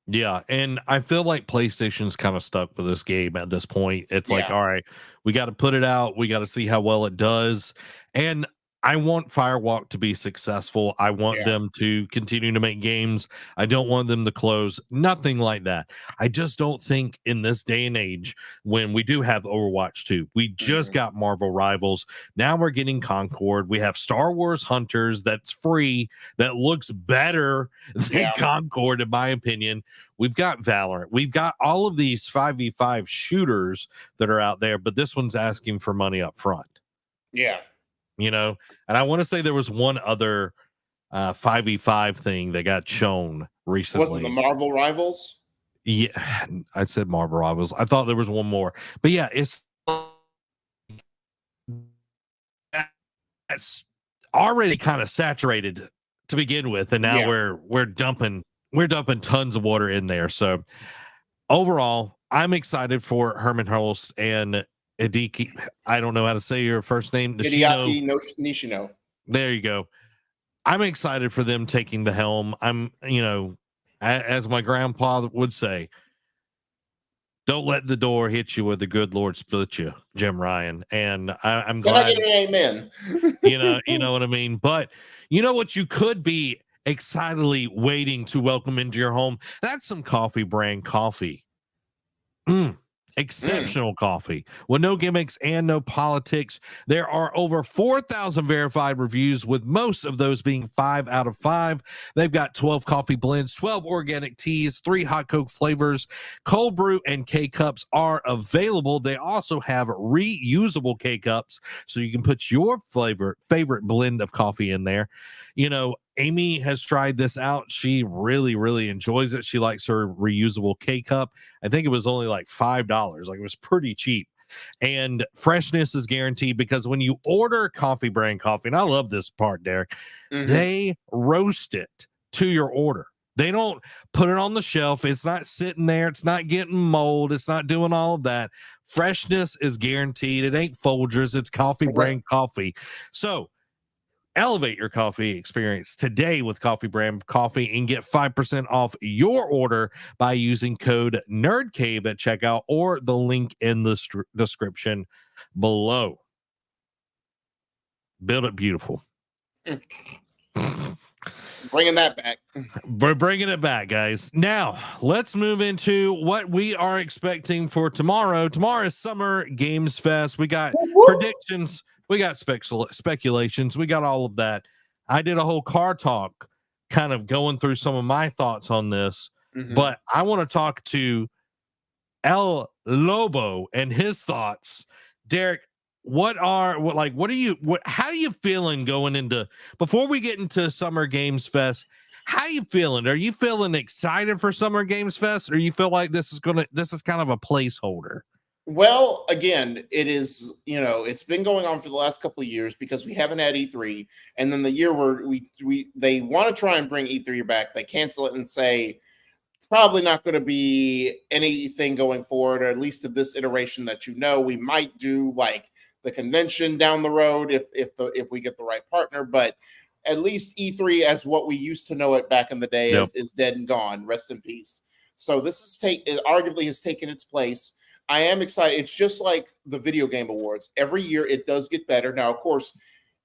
Yeah, and I feel like PlayStation's kind of stuck with this game at this point. It's like, all right, we got to put it out. We got to see how well it does. And I want Firewalk to be successful. I want them to continue to make games. I don't want them to close. Nothing like that. I just don't think in this day and age, when we do have Overwatch 2, we just got Marvel Rivals. Now we're getting Concord. We have Star Wars Hunters that's free, that looks better than Concord, in my opinion. We've got Valorant. We've got all of these 5v5 shooters that are out there, but this one's asking for money up front. Yeah. And I want to say there was one other 5v5 thing that got shown recently. Was it the Marvel Rivals? Yeah, I said Marvel Rivals. I thought there was one more. But yeah, it's already kind of saturated to begin with, and now we're dumping tons of water in there. So overall, I'm excited for Herman Hulst and Hideki, I don't know how to say your first name. Hideaki Nishino. There you go. I'm excited for them taking the helm. I'm, as my grandpa would say, don't let the door hit you where the good Lord split you, Jim Ryan. And I'm glad. Can I get an amen? You know what I mean? But you know what you could be excitedly waiting to welcome into your home? That's some coffee brand coffee. Exceptional coffee with no gimmicks and no politics. There are over 4,000 verified reviews, with most of those being 5 out of 5. They've got 12 coffee blends, 12 organic teas, 3 hot Coke flavors. Cold brew and K-Cups are available. They also have reusable K-Cups, so you can put your favorite blend of coffee in there. You know, Amy has tried this out. She really, really enjoys it. She likes her reusable K-Cup. I think it was only like $5. Like, it was pretty cheap. And freshness is guaranteed, because when you order Coffee Brand coffee, and I love this part, Derek, they roast it to your order. They don't put it on the shelf. It's not sitting there. It's not getting mold. It's not doing all of that. Freshness is guaranteed. It ain't Folgers. It's Coffee Brand coffee. So elevate your coffee experience today with Coffee Brand coffee and get 5% off your order by using code NerdCave at checkout or the link in the description below. Build it beautiful. Bringing that back. We're bringing it back, guys. Now, let's move into what we are expecting for tomorrow. Tomorrow is Summer Games Fest. We got predictions. We got speculations. We got all of that. I did a whole car talk kind of going through some of my thoughts on this, but I want to talk to El Lobo and his thoughts. Derek, how are you feeling going into, before we get into Summer Games Fest? How you feeling? Are you feeling excited for Summer Games Fest, or you feel like this is kind of a placeholder? Well, again, it is, it's been going on for the last couple of years because we haven't had E3. And then the year where they want to try and bring E3 back, they cancel it and say, probably not going to be anything going forward, or at least in this iteration that we might do like the convention down the road if we get the right partner. But at least E3 as what we used to know it back in the day is dead and gone. Rest in peace. So this arguably has taken its place. I am excited. It's just like the Video Game Awards. Every year it does get better. Now, of course,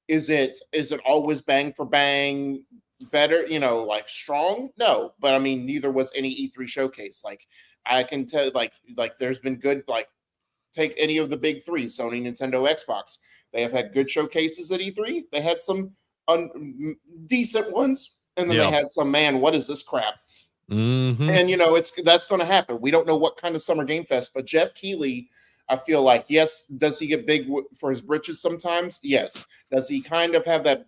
is it always bang for bang better, like strong? No. But I mean, neither was any E3 showcase. Like, I can tell, like there's been good, like, take any of the big three, Sony, Nintendo, Xbox. They have had good showcases at E3. They had some decent ones. And then they had some, man, what is this crap? And that's going to happen. We don't know what kind of Summer Game Fest, but Jeff Keighley, I feel like, yes, does he get big for his britches sometimes? Yes. Does he kind of have that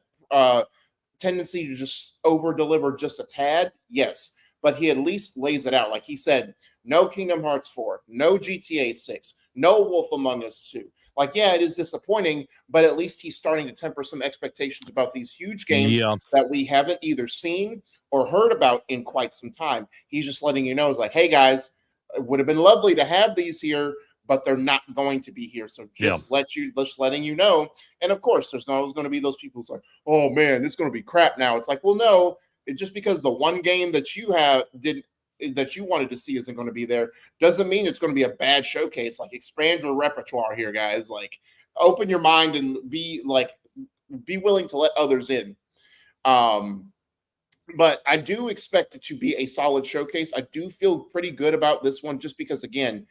tendency to just over deliver just a tad? Yes. But he at least lays it out. Like he said, no Kingdom Hearts 4, no GTA 6, no Wolf Among Us 2. Like, yeah, it is disappointing, but at least he's starting to temper some expectations about these huge games that we haven't either seen or heard about in quite some time. He's just letting you know, it's like, hey guys, it would have been lovely to have these here, but they're not going to be here. So just letting you know. And of course, there's always going to be those people who's like, oh man, it's going to be crap now. It's like, well, no, it's just because the one game that you wanted to see isn't going to be there doesn't mean it's going to be a bad showcase. Like, expand your repertoire here, guys. Like, open your mind and be willing to let others in. But I do expect it to be a solid showcase. I do feel pretty good about this one just because, again,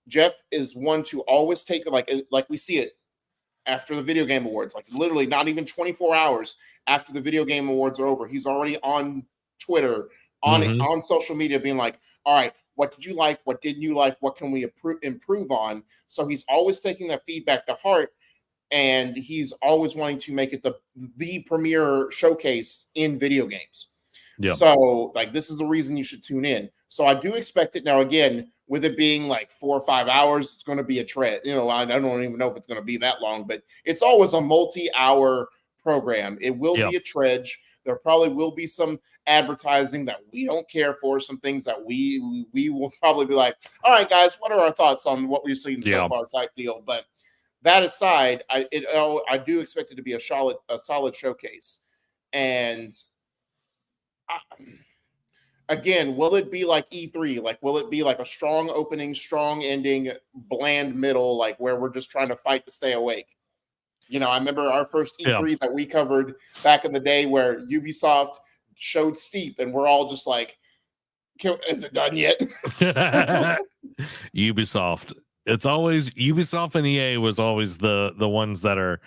Jeff is one to always take, like we see it after the Video Game Awards, like literally not even 24 hours after the Video Game Awards are over. He's already on Twitter, on social media being like, all right, what did you like? What didn't you like? What can we improve on? So he's always taking that feedback to heart. And he's always wanting to make it the premier showcase in video games. Yep. So, like, this is the reason you should tune in. So I do expect it. Now, again, with it being like 4 or 5 hours, it's going to be a tread. I don't even know if it's going to be that long, but it's always a multi-hour program. It will be a trudge. There probably will be some advertising that we don't care for, some things that we will probably be like, all right, guys, what are our thoughts on what we've seen so far type deal. But that aside, I do expect it to be a solid showcase. And again, will it be like E3? Like, will it be like a strong opening, strong ending, bland middle, like where we're just trying to fight to stay awake? I remember our first E3 that we covered back in the day where Ubisoft showed Steep, and we're all just like, is it done yet? Ubisoft. It's always Ubisoft and EA was always the ones that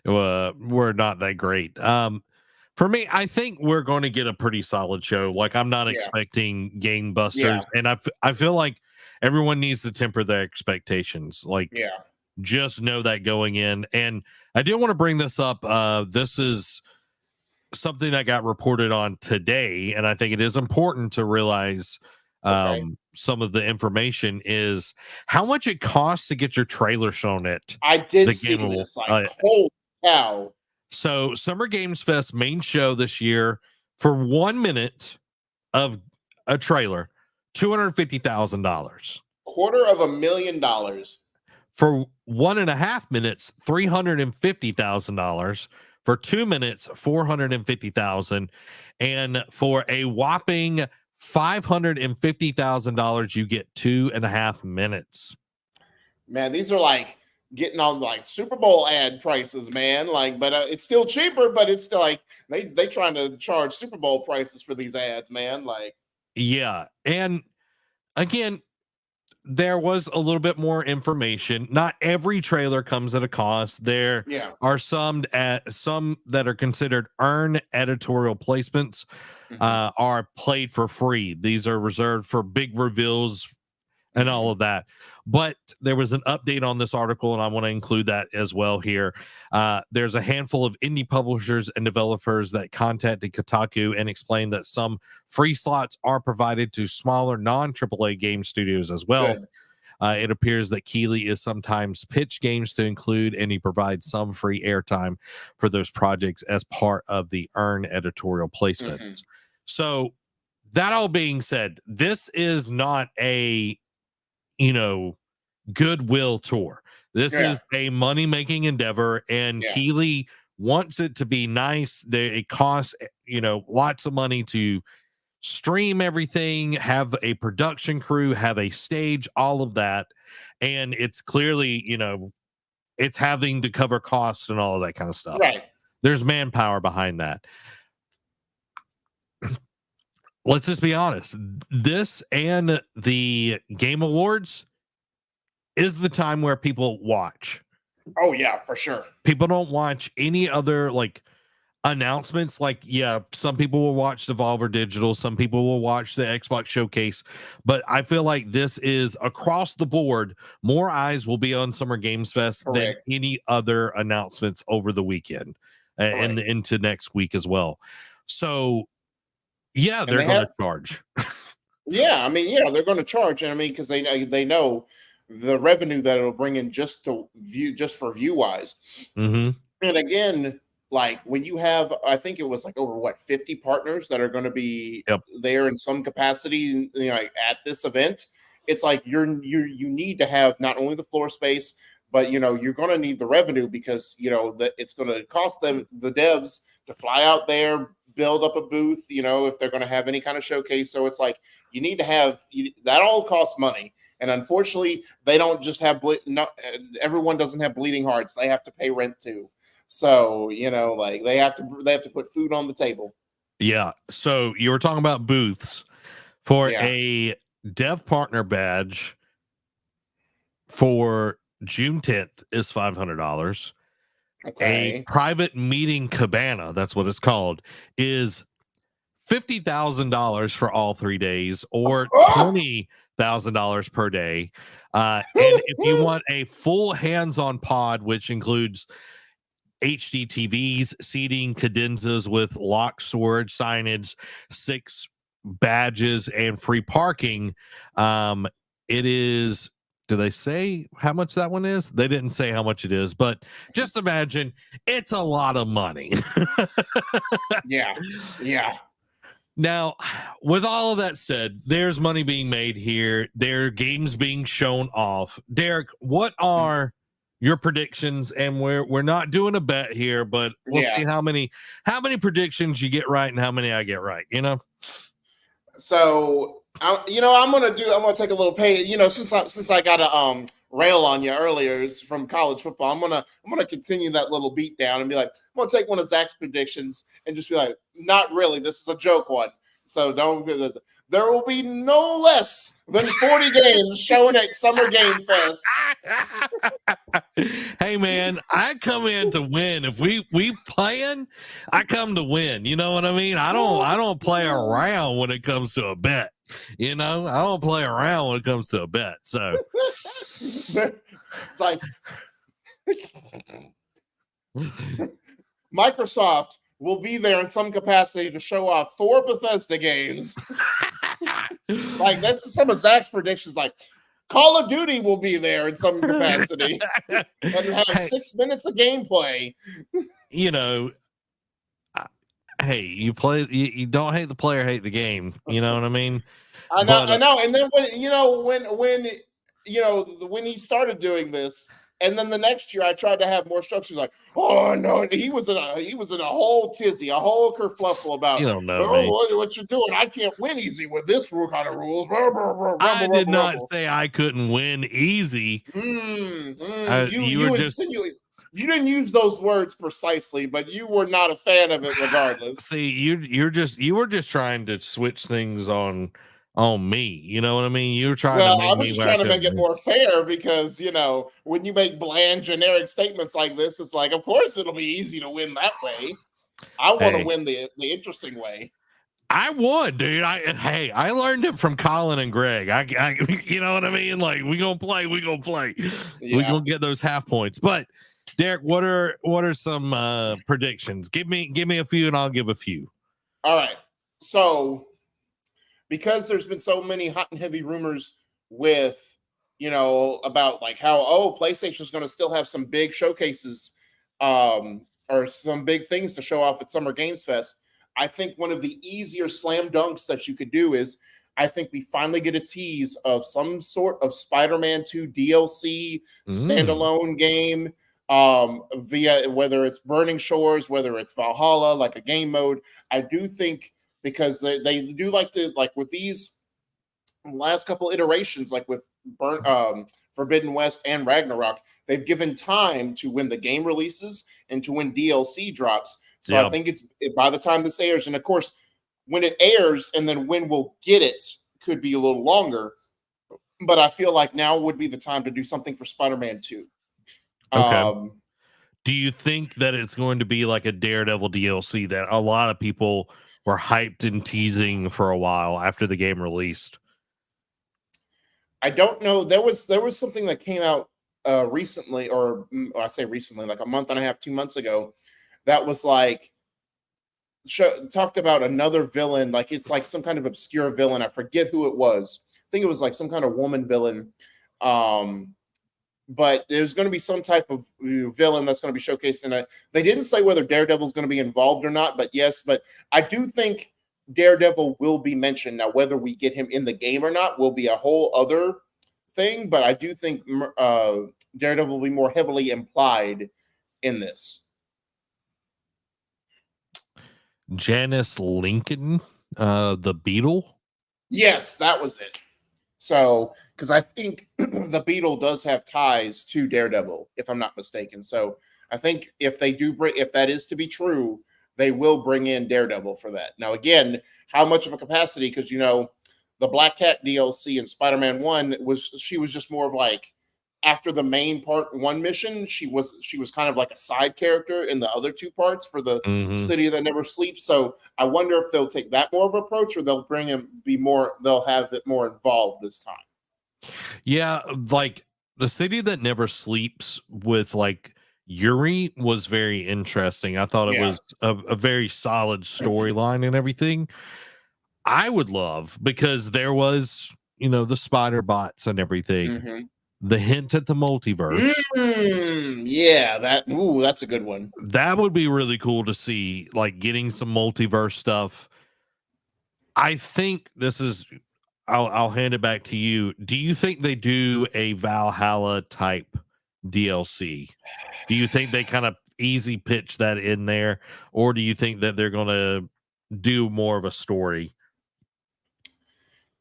were not that great. For me, I think we're going to get a pretty solid show. Like, I'm not expecting game busters, and I feel like everyone needs to temper their expectations. Like, just know that going in. And I do want to bring this up. This is something that got reported on today, and I think it is important to realize some of the information is how much it costs to get your trailer shown at I did see this. Like, holy cow. So Summer Games Fest main show this year, for 1 minute of a trailer, $250,000. $250,000. For 1.5 minutes, $350,000. For 2 minutes, $450,000, and for a whopping $550,000, you get 2.5 minutes. Man, these are like getting on like Super Bowl ad prices, man. Like, but it's still cheaper, but it's still like they trying to charge Super Bowl prices for these ads, man. Like, yeah, and again, there was a little bit more information. Not every trailer comes at a cost. There are some that are considered earned editorial placements, are played for free. These are reserved for big reveals and all of that. But there was an update on this article, and I want to include that as well here. There's a handful of indie publishers and developers that contacted Kotaku and explained that some free slots are provided to smaller non-AAA game studios as well. It appears that Keighley is sometimes pitched games to include, and he provides some free airtime for those projects as part of the earned editorial placements. So that all being said, this is not a goodwill tour. This is a money-making endeavor, and Keighley wants it to be nice. It costs lots of money to stream everything, have a production crew, have a stage, all of that, and it's clearly it's having to cover costs and all of that kind of stuff. There's manpower behind that. Let's just be honest. This and the Game Awards is the time where people watch. Oh yeah, for sure. People don't watch any other announcements. Some people will watch Devolver Digital, some people will watch the Xbox Showcase, but I feel like this is across the board. More eyes will be on Summer Games Fest than any other announcements over the weekend and into next week as well. So they're going to charge. They're going to charge. And I mean, because they know the revenue that it'll bring in just for view wise. And again, like when you have, I think it was like over 50 partners that are going to be there in some capacity, at this event. It's like you need to have not only the floor space, but you're going to need the revenue because that it's going to cost them, the devs, to fly out there, build up a booth, if they're going to have any kind of showcase. So it's like you need to have that all costs money. And unfortunately, they don't just have everyone doesn't have bleeding hearts. They have to pay rent too. So, they have to put food on the table. Yeah. So you were talking about booths for a dev partner badge for June 10th is $500. A private meeting cabana, that's what it's called, is $50,000 for all 3 days, or $20,000 per day. And if you want a full hands-on pod, which includes HD TVs, seating, cadenzas with locked storage, signage, 6 badges, and free parking, it is. Do they say how much that one is? They didn't say how much it is, but just imagine it's a lot of money. Yeah. Now, with all of that said, there's money being made here. There are games being shown off. Derek, what are your predictions? And we're not doing a bet here, but we'll see how many predictions you get right and how many I get right. So I'm gonna take a little pay. Since I got to rail on you earlier from college football, I'm gonna continue that little beat down and be like, I'm gonna take one of Zach's predictions and just be like, not really. This is a joke one. So don't. there will be no less than 40 games shown at Summer Game Fest. Hey man, I come in to win. If we playing, I come to win. You know what I mean? I don't play around when it comes to a bet. You know, I don't play around when it comes to a bet. So it's like Microsoft will be there in some capacity to show off 4 Bethesda games. Like, this is some of Zach's predictions. Like, Call of Duty will be there in some capacity and have 6 minutes of gameplay. You know, hey, you play. You don't hate the player, hate the game. You know what I mean? I know. And then when he started doing this. And then the next year, I tried to have more structures. Like, oh no, he was in a whole tizzy, a whole kerfluffle about. You don't know what you're doing. I can't win easy with this kind of rules. I did not say I couldn't win easy. You didn't use those words precisely, but you were not a fan of it regardless. See, you were just trying to switch things on me. You know what I mean? You were trying to make I was trying to make it more fair because, when you make bland, generic statements like this, it's like, of course it'll be easy to win that way. I want to win the interesting way. I would, dude. I learned it from Colin and Greg. I you know what I mean? Like, we gonna play. Yeah. We gonna get those half points. But Derek, what are some predictions? Give me a few and I'll give a few. All right. So, because there's been so many hot and heavy rumors with, about like how, PlayStation is going to still have some big showcases or some big things to show off at Summer Games Fest. I think one of the easier slam dunks that you could do is I think we finally get a tease of some sort of Spider-Man 2 DLC standalone game via whether it's Burning Shores, whether it's Valhalla, like a game mode. I do think because they do like to, like with these last couple iterations, like with Forbidden West and Ragnarok, they've given time to when the game releases and to when DLC drops. So I think it's by the time this airs, and of course, when it airs and then when we'll get it could be a little longer. But I feel like now would be the time to do something for Spider-Man 2. Okay. Do you think that it's going to be like a Daredevil DLC that a lot of people were hyped and teasing for a while after the game released? I don't know. There was something that came out recently, or I say recently, like a month and a half, 2 months ago, that was like talked about another villain, like it's like some kind of obscure villain. I forget who it was. I think it was like some kind of woman villain. But there's going to be some type of villain that's going to be showcased in it. They didn't say whether Daredevil is going to be involved or not, but yes. But I do think Daredevil will be mentioned. Now, whether we get him in the game or not will be a whole other thing. But I do think Daredevil will be more heavily implied in this. Janice Lincoln, the Beetle? Yes, that was it. So, because I think the Beetle does have ties to Daredevil, if I'm not mistaken. So, I think if that is to be true, they will bring in Daredevil for that. Now, again, how much of a capacity? Because the Black Cat DLC in Spider-Man 1 was just more of like after the main part 1 mission, she was kind of like a side character in the other 2 parts for the City That Never Sleeps. So I wonder if they'll take that more of an approach, or they'll they'll have it more involved this time. Yeah, like the City That Never Sleeps with like Yuri was very interesting. I thought it was a very solid storyline and everything. I would love, because there was, the spider bots and everything. The hint at the multiverse. That's a good one. That would be really cool to see, like getting some multiverse stuff. I think this is, I'll hand it back to you. Do you think they do a Valhalla type DLC? Do you think they kind of easy pitch that in there? Or do you think that they're going to do more of a story?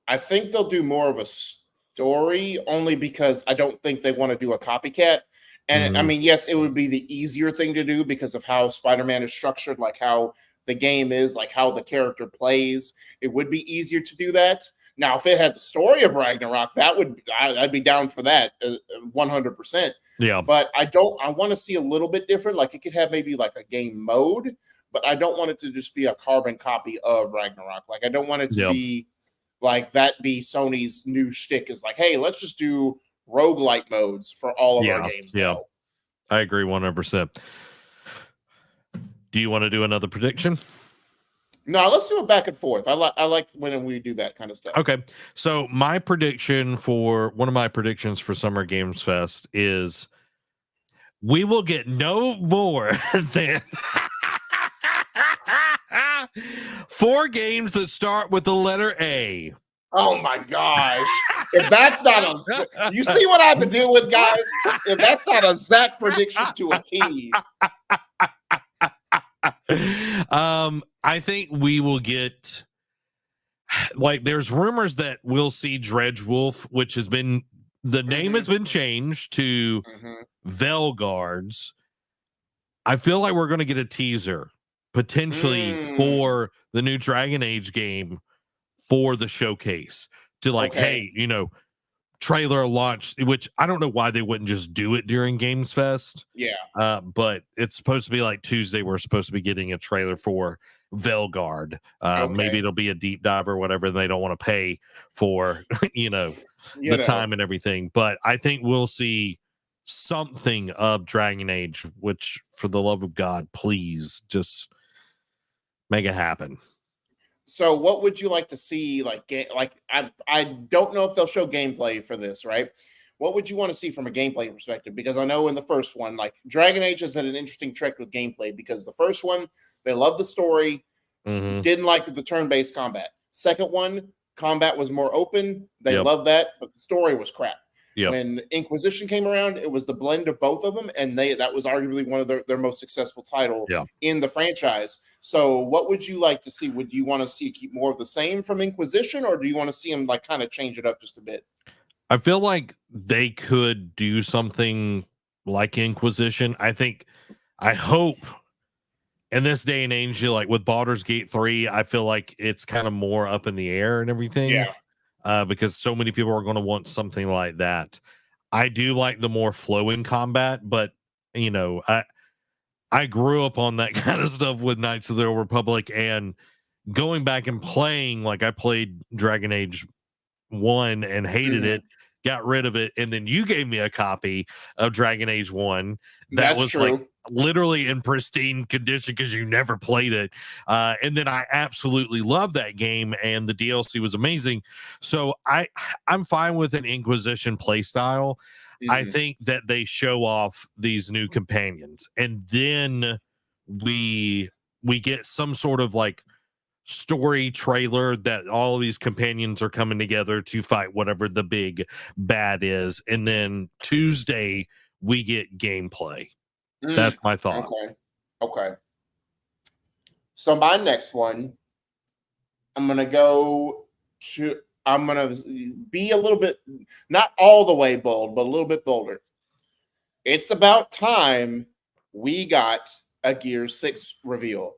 I think they'll do more of a story, only because I don't think they want to do a copycat. And I mean, yes, it would be the easier thing to do because of how Spider-Man is structured, like how the game is, like how the character plays, it would be easier to do that. Now, if it had the story of Ragnarok, I'd be down for that 100%. Yeah. But I want to see a little bit different. Like it could have maybe like a game mode, but I don't want it to just be a carbon copy of Ragnarok. Like I don't want it to be like that be Sony's new shtick is like, hey, let's just do roguelite modes for all of our games now. I agree 100%. Do you want to do another prediction? No, let's do it back and forth. I like when we do that kind of stuff. Okay. So one of my predictions for Summer Games Fest is we will get no more than 4 games that start with the letter A. Oh my gosh. If that's not you see what I have to deal with, guys? If that's not a Zach prediction to a T. I think we will get, like, there's rumors that we'll see Dredge Wolf, which has been, the name has been changed to Velguards. I feel like we're going to get a teaser potentially for the new Dragon Age game for the showcase to hey, trailer launch, which I don't know why they wouldn't just do it during Games Fest. Yeah. But it's supposed to be like Tuesday. We're supposed to be getting a trailer for Velguard. Maybe it'll be a deep dive or whatever. They don't want to pay for, the time and everything. But I think we'll see something of Dragon Age, which for the love of God, please just make it happen. So what would you like to see? I don't know if they'll show gameplay for this, right? What would you want to see from a gameplay perspective? Because I know in the first one, like Dragon Age has had an interesting trick with gameplay because the first one, they loved the story, didn't like the turn-based combat. Second one, combat was more open. They loved that, but the story was crap. Yep. When Inquisition came around, it was the blend of both of them, and that was arguably one of their most successful title in the franchise. So what would you like to see? Would you want to see keep more of the same from Inquisition, or do you want to see them like kind of change it up just a bit? I feel like they could do something like Inquisition. I hope in this day and age, like with Baldur's Gate 3, I feel like it's kind of more up in the air and everything. Yeah. Because so many people are going to want something like that. I do like the more flowing combat, but I grew up on that kind of stuff with Knights of the Old Republic, and going back and playing, like I played Dragon Age 1 and hated it, got rid of it, and then you gave me a copy of Dragon Age 1 that was true. Like literally in pristine condition because you never played it, and then I absolutely loved that game, and the DLC was amazing. So I'm fine with an Inquisition play style. I think that they show off these new companions, and then we get some sort of like story trailer that all of these companions are coming together to fight whatever the big bad is, and then Tuesday we get gameplay. That's my thought. Okay. So my next one, I'm gonna be a little bit, not all the way bold, but a little bit bolder. It's about time we got a Gears 6 reveal,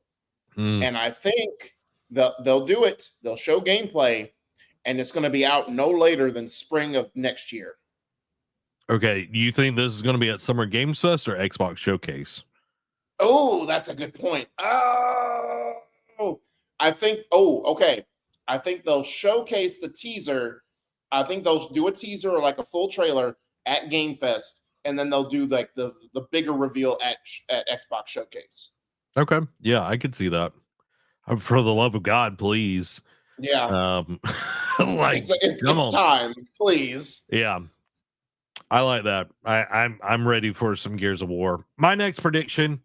and I think they'll do it. They'll show gameplay, and it's going to be out no later than spring of next year. Okay, you think this is going to be at Summer Games Fest or Xbox Showcase? Oh, that's a good point. Okay. I think they'll showcase the teaser. I think they'll do a teaser or like a full trailer at Game Fest, and then they'll do like the bigger reveal at Xbox Showcase. Okay, yeah, I could see that. For the love of God, please. Yeah. Like it's time, please. Yeah. I like that. I'm ready for some Gears of War. My next prediction,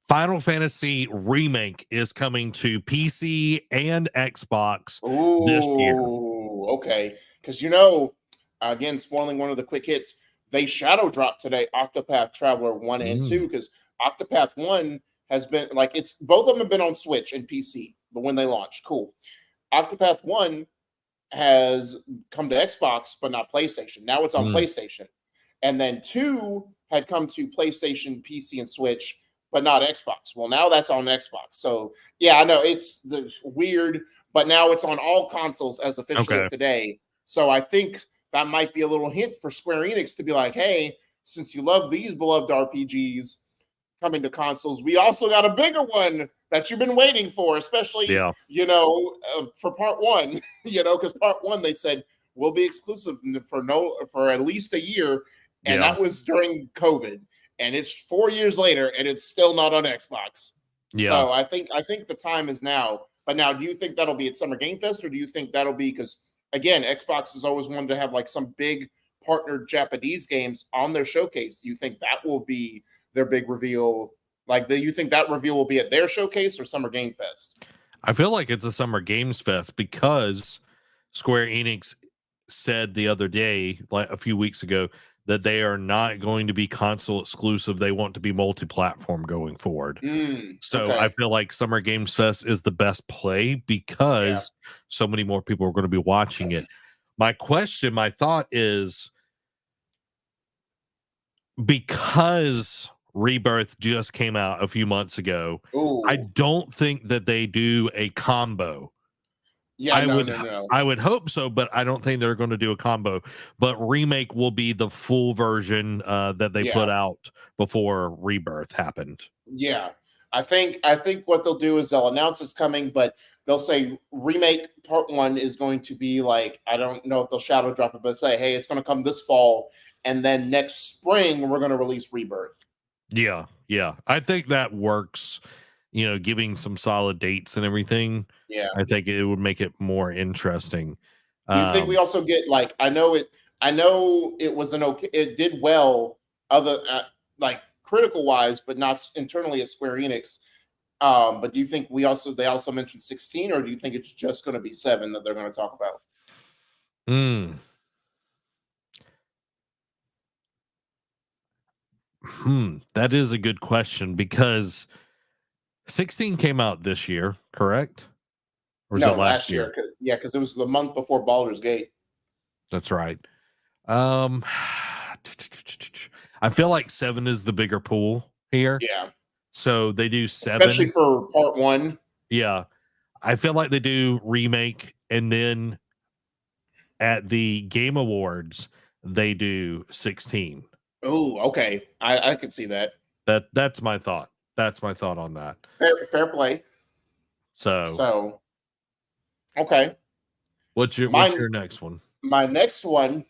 Final Fantasy Remake is coming to PC and Xbox this year. Okay. Because again, spoiling one of the quick hits, they shadow dropped today Octopath Traveler 1 and 2, because Octopath 1 has been like, it's both of them have been on Switch and PC, but when they launched, cool. Octopath 1 has come to Xbox, but not PlayStation. Now it's on PlayStation. And then 2 had come to PlayStation, PC, and Switch, but not Xbox. Well, now that's on Xbox. So yeah, I know it's weird, but now it's on all consoles as officially of today. So I think that might be a little hint for Square Enix to be like, hey, since you love these beloved RPGs coming to consoles, we also got a bigger one that you've been waiting for, especially, for part one, because part one, they said, will be exclusive for at least a year. And that was during COVID. And it's 4 years later, and it's still not on Xbox. Yeah. So I think the time is now. But now, do you think that'll be at Summer Game Fest, or do you think that'll be because, again, Xbox has always wanted to have like some big partnered Japanese games on their showcase? Do you think that will be their big reveal? Like, do you think that reveal will be at their showcase or Summer Game Fest? I feel like it's a Summer Games Fest because Square Enix said the other day, like a few weeks ago, that they are not going to be console exclusive. They want to be multi-platform going forward. So I feel like Summer Games Fest is the best play because so many more people are going to be watching it. My thought is, because Rebirth just came out a few months ago, I don't think that they do a combo. Yeah, I would hope so, but I don't think they're going to do a combo. But Remake will be the full version that they put out before Rebirth happened. Yeah, I think what they'll do is they'll announce it's coming, but they'll say Remake Part 1 is going to be like, I don't know if they'll shadow drop it, but say, hey, it's going to come this fall, and then next spring we're going to release Rebirth. Yeah, I think that works. Giving some solid dates and everything. Yeah, I think it would make it more interesting. Do you think we also get like, I know it was it did well, other like critical wise, but not internally at Square Enix. But do you think they also mentioned 16, or do you think it's just going to be 7 that they're going to talk about? That is a good question, because 16 came out this year, correct? Or was it last year? Yeah, because it was the month before Baldur's Gate. That's right. I feel like 7 is the bigger pool here. Yeah. So they do 7. Especially for part 1. Yeah. I feel like they do Remake, and then at the Game Awards, they do 16. Oh, okay. I could see that. That's my thought. That's my thought on that. Fair play. So okay. What's your next one? My next one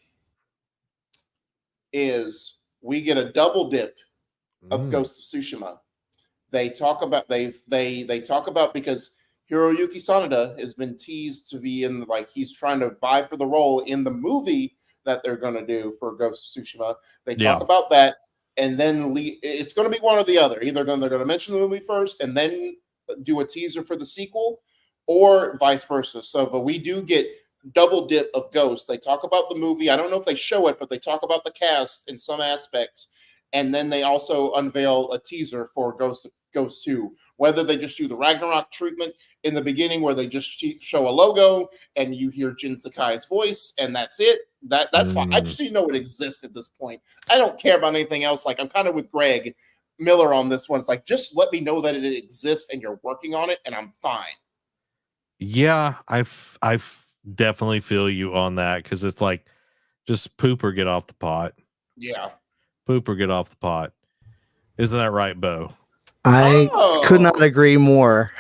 is we get a double dip of Ghost of Tsushima. They talk about they talk about, because Hiroyuki Sanada has been teased to be in, like, he's trying to vie for the role in the movie that they're going to do for Ghost of Tsushima. They talk about that. And then it's going to be one or the other. Either they're going to mention the movie first and then do a teaser for the sequel, or vice versa. So, but we do get double dip of Ghost. They talk about the movie. I don't know if they show it, but they talk about the cast in some aspects. And then they also unveil a teaser for Ghost 2. Whether they just do the Ragnarok treatment in the beginning, where they just show a logo and you hear Jin Sakai's voice, and that's it. That's fine. I just didn't know it exists at this point. I don't care about anything else. Like, I'm kind of with Greg Miller on this one. It's like, just let me know that it exists and you're working on it, and I'm fine. Yeah, I definitely feel you on that, because it's like, just poop or get off the pot. Yeah. Poop or get off the pot. Isn't that right, Bo? I could not agree more.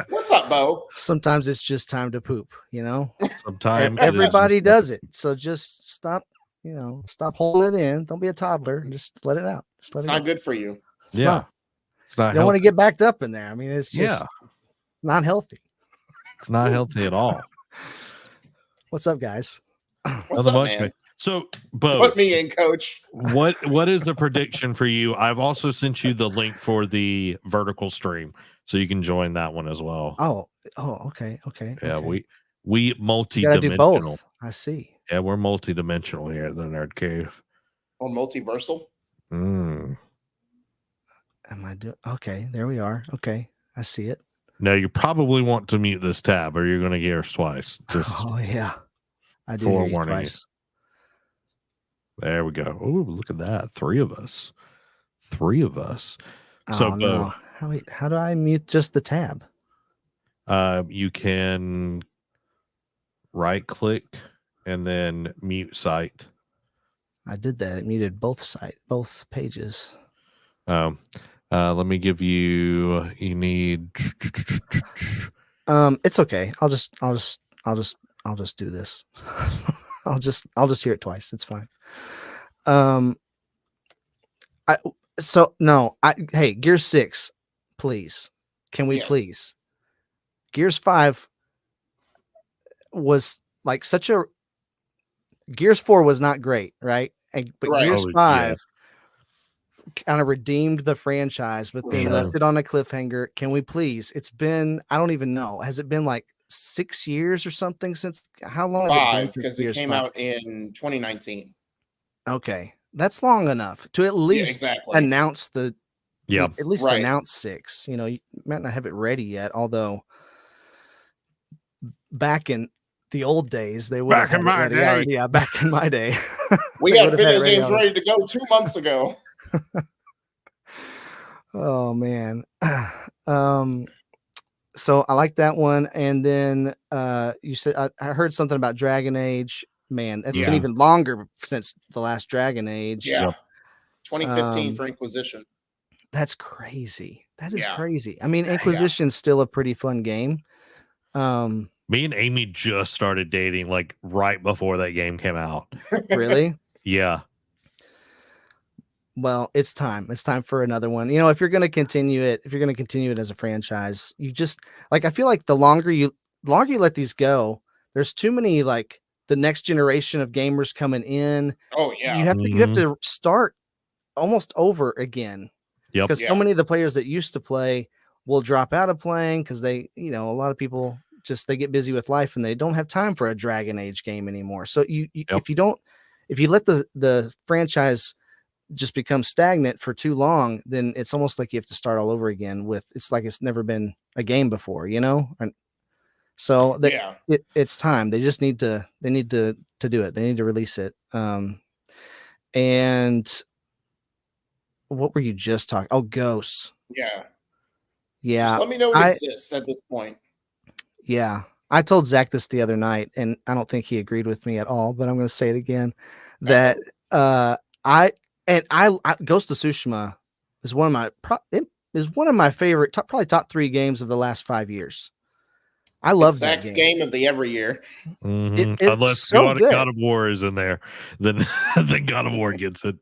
What's up, Bo? Sometimes it's just time to poop, Sometimes everybody does it. So just stop holding it in. Don't be a toddler. Just let it out. It's not good for you. It's not. You don't want to get backed up in there. I mean, it's just not healthy. It's not healthy at all. What's up, guys? What's up, man? So, Bo, put me in, Coach. What is the prediction for you? I've also sent you the link for the vertical stream, so you can join that one as well. Oh, okay. Yeah, okay. we multi-dimensional. You gotta do both. I see. Yeah, we're multi-dimensional here at the Nerd Cave. Or multiversal. Am I doing? Okay, there we are. Okay, I see it. Now you probably want to mute this tab, or you're going to get us twice. Oh yeah, I do hear you twice. There we go. Oh, look at that. 3 of us. So no. How do I mute just the tab? You can right click and then mute site. I did that. It muted both pages. Let me give you. You need. It's okay. I'll just do this. I'll just hear it twice. It's fine. Hey, Gears 6, please. Can we please? Gears 5 was like such a Gears 4 was not great, right? But Gears 5 kind of redeemed the franchise, but then left it on a cliffhanger. Can we please? It's been, I don't even know. Has it been like 6 years or something since? How long has it been since because it came out in 2019. Okay, that's long enough to at least announce the. Yeah, at least announce 6. You know, you might not have it ready yet. Although back in the old days, they would have had it ready already. Yeah, back in my day, we had video games ready to go 2 months ago. Oh man. So I like that one. And then you said I heard something about Dragon Age. Man, that's been even longer since the last Dragon Age. Yeah. 2015 for Inquisition. That's crazy. That is crazy. I mean, Inquisition's still a pretty fun game. Me and Amy just started dating like right before that game came out. Really? Yeah. Well, it's time. It's time for another one. You know, if you're going to continue it as a franchise, you just like, I feel like the longer you let these go, there's too many, like the next generation of gamers coming in. Oh yeah. You have to start almost over again. Yep. Because so many of the players that used to play will drop out of playing because they, you know, a lot of people they get busy with life and they don't have time for a Dragon Age game anymore. So if you let the franchise just become stagnant for too long, then it's almost like you have to start all over again it's like it's never been a game before, you know? And so it's time. They just need to do it. They need to release it. And what were you just talking? Oh, Ghosts. Yeah. Yeah. Just let me know it exists at this point. Yeah. I told Zach this the other night, and I don't think he agreed with me at all, but I'm going to say it again. That Ghost of Tsushima is one of my favorite, probably top 3 games of the last 5 years. I love that game of the every year. Mm-hmm. Unless so God of War is in there, then God of War gets it.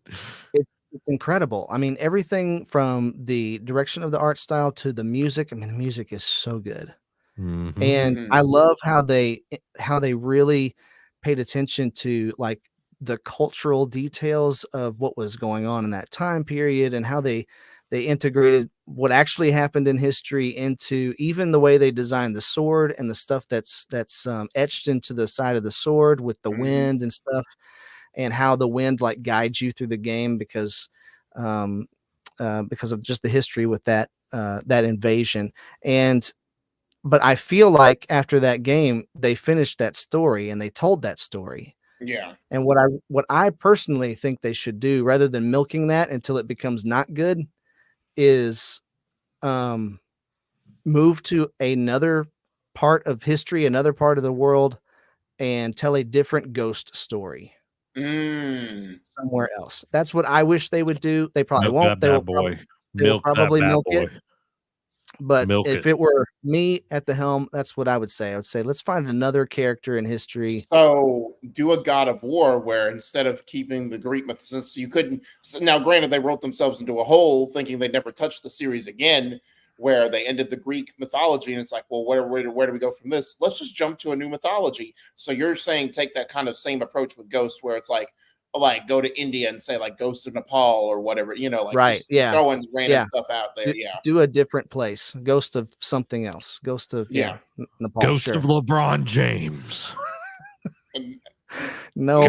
It's incredible. I mean, everything from the direction of the art style to the music. I mean, the music is so good. Mm-hmm. And I love how they really paid attention to like the cultural details of what was going on in that time period and how they integrated what actually happened in history into even the way they designed the sword and the stuff that's etched into the side of the sword with the wind and stuff, and how the wind like guides you through the game because of just the history with that invasion. But I feel like after that game, they finished that story and they told that story. Yeah. And what I personally think they should do, rather than milking that until it becomes not good, is move to another part of history, another part of the world, and tell a different ghost story somewhere else. That's what I wish they would do. They probably won't. They will probably milk it. But if it were me at the helm, that's what I would say. I would say, let's find another character in history. So do a God of War where instead of keeping the Greek myth, since you couldn't. Now, granted, they wrote themselves into a hole thinking they'd never touch the series again, where they ended the Greek mythology. And it's like, well, where do we go from this? Let's just jump to a new mythology. So you're saying take that kind of same approach with Ghost, where it's like go to India and say like Ghost of Nepal or whatever, you know, like right, throwing random stuff out there. Do a different place. Ghost of something else. Ghost of Nepal. Ghost of LeBron James. No.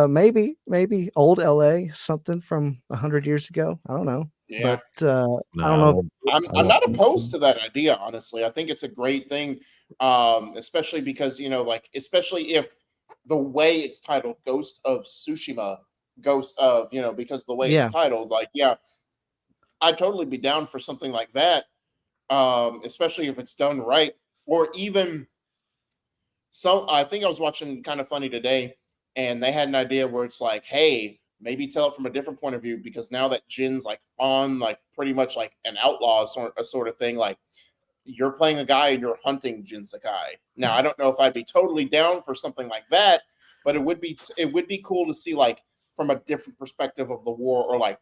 Maybe old LA, something from 100 years ago. I don't know. Yeah. But I don't know. I'm not opposed to that idea, honestly. I think it's a great thing. Especially because, you know, like, especially if the way it's titled Ghost of Tsushima Ghost of, because of the way it's titled. Like, I'd totally be down for something like that, especially if it's done right. Or even I think I was watching Kind of Funny today, and they had an idea where it's like, hey, maybe tell it from a different point of view, because now that Jin's like on like pretty much like an outlaw sort of thing, like you're playing a guy and you're hunting Jin Sakai. Now, I don't know if I'd be totally down for something like that, but it would be cool to see like from a different perspective of the war, or like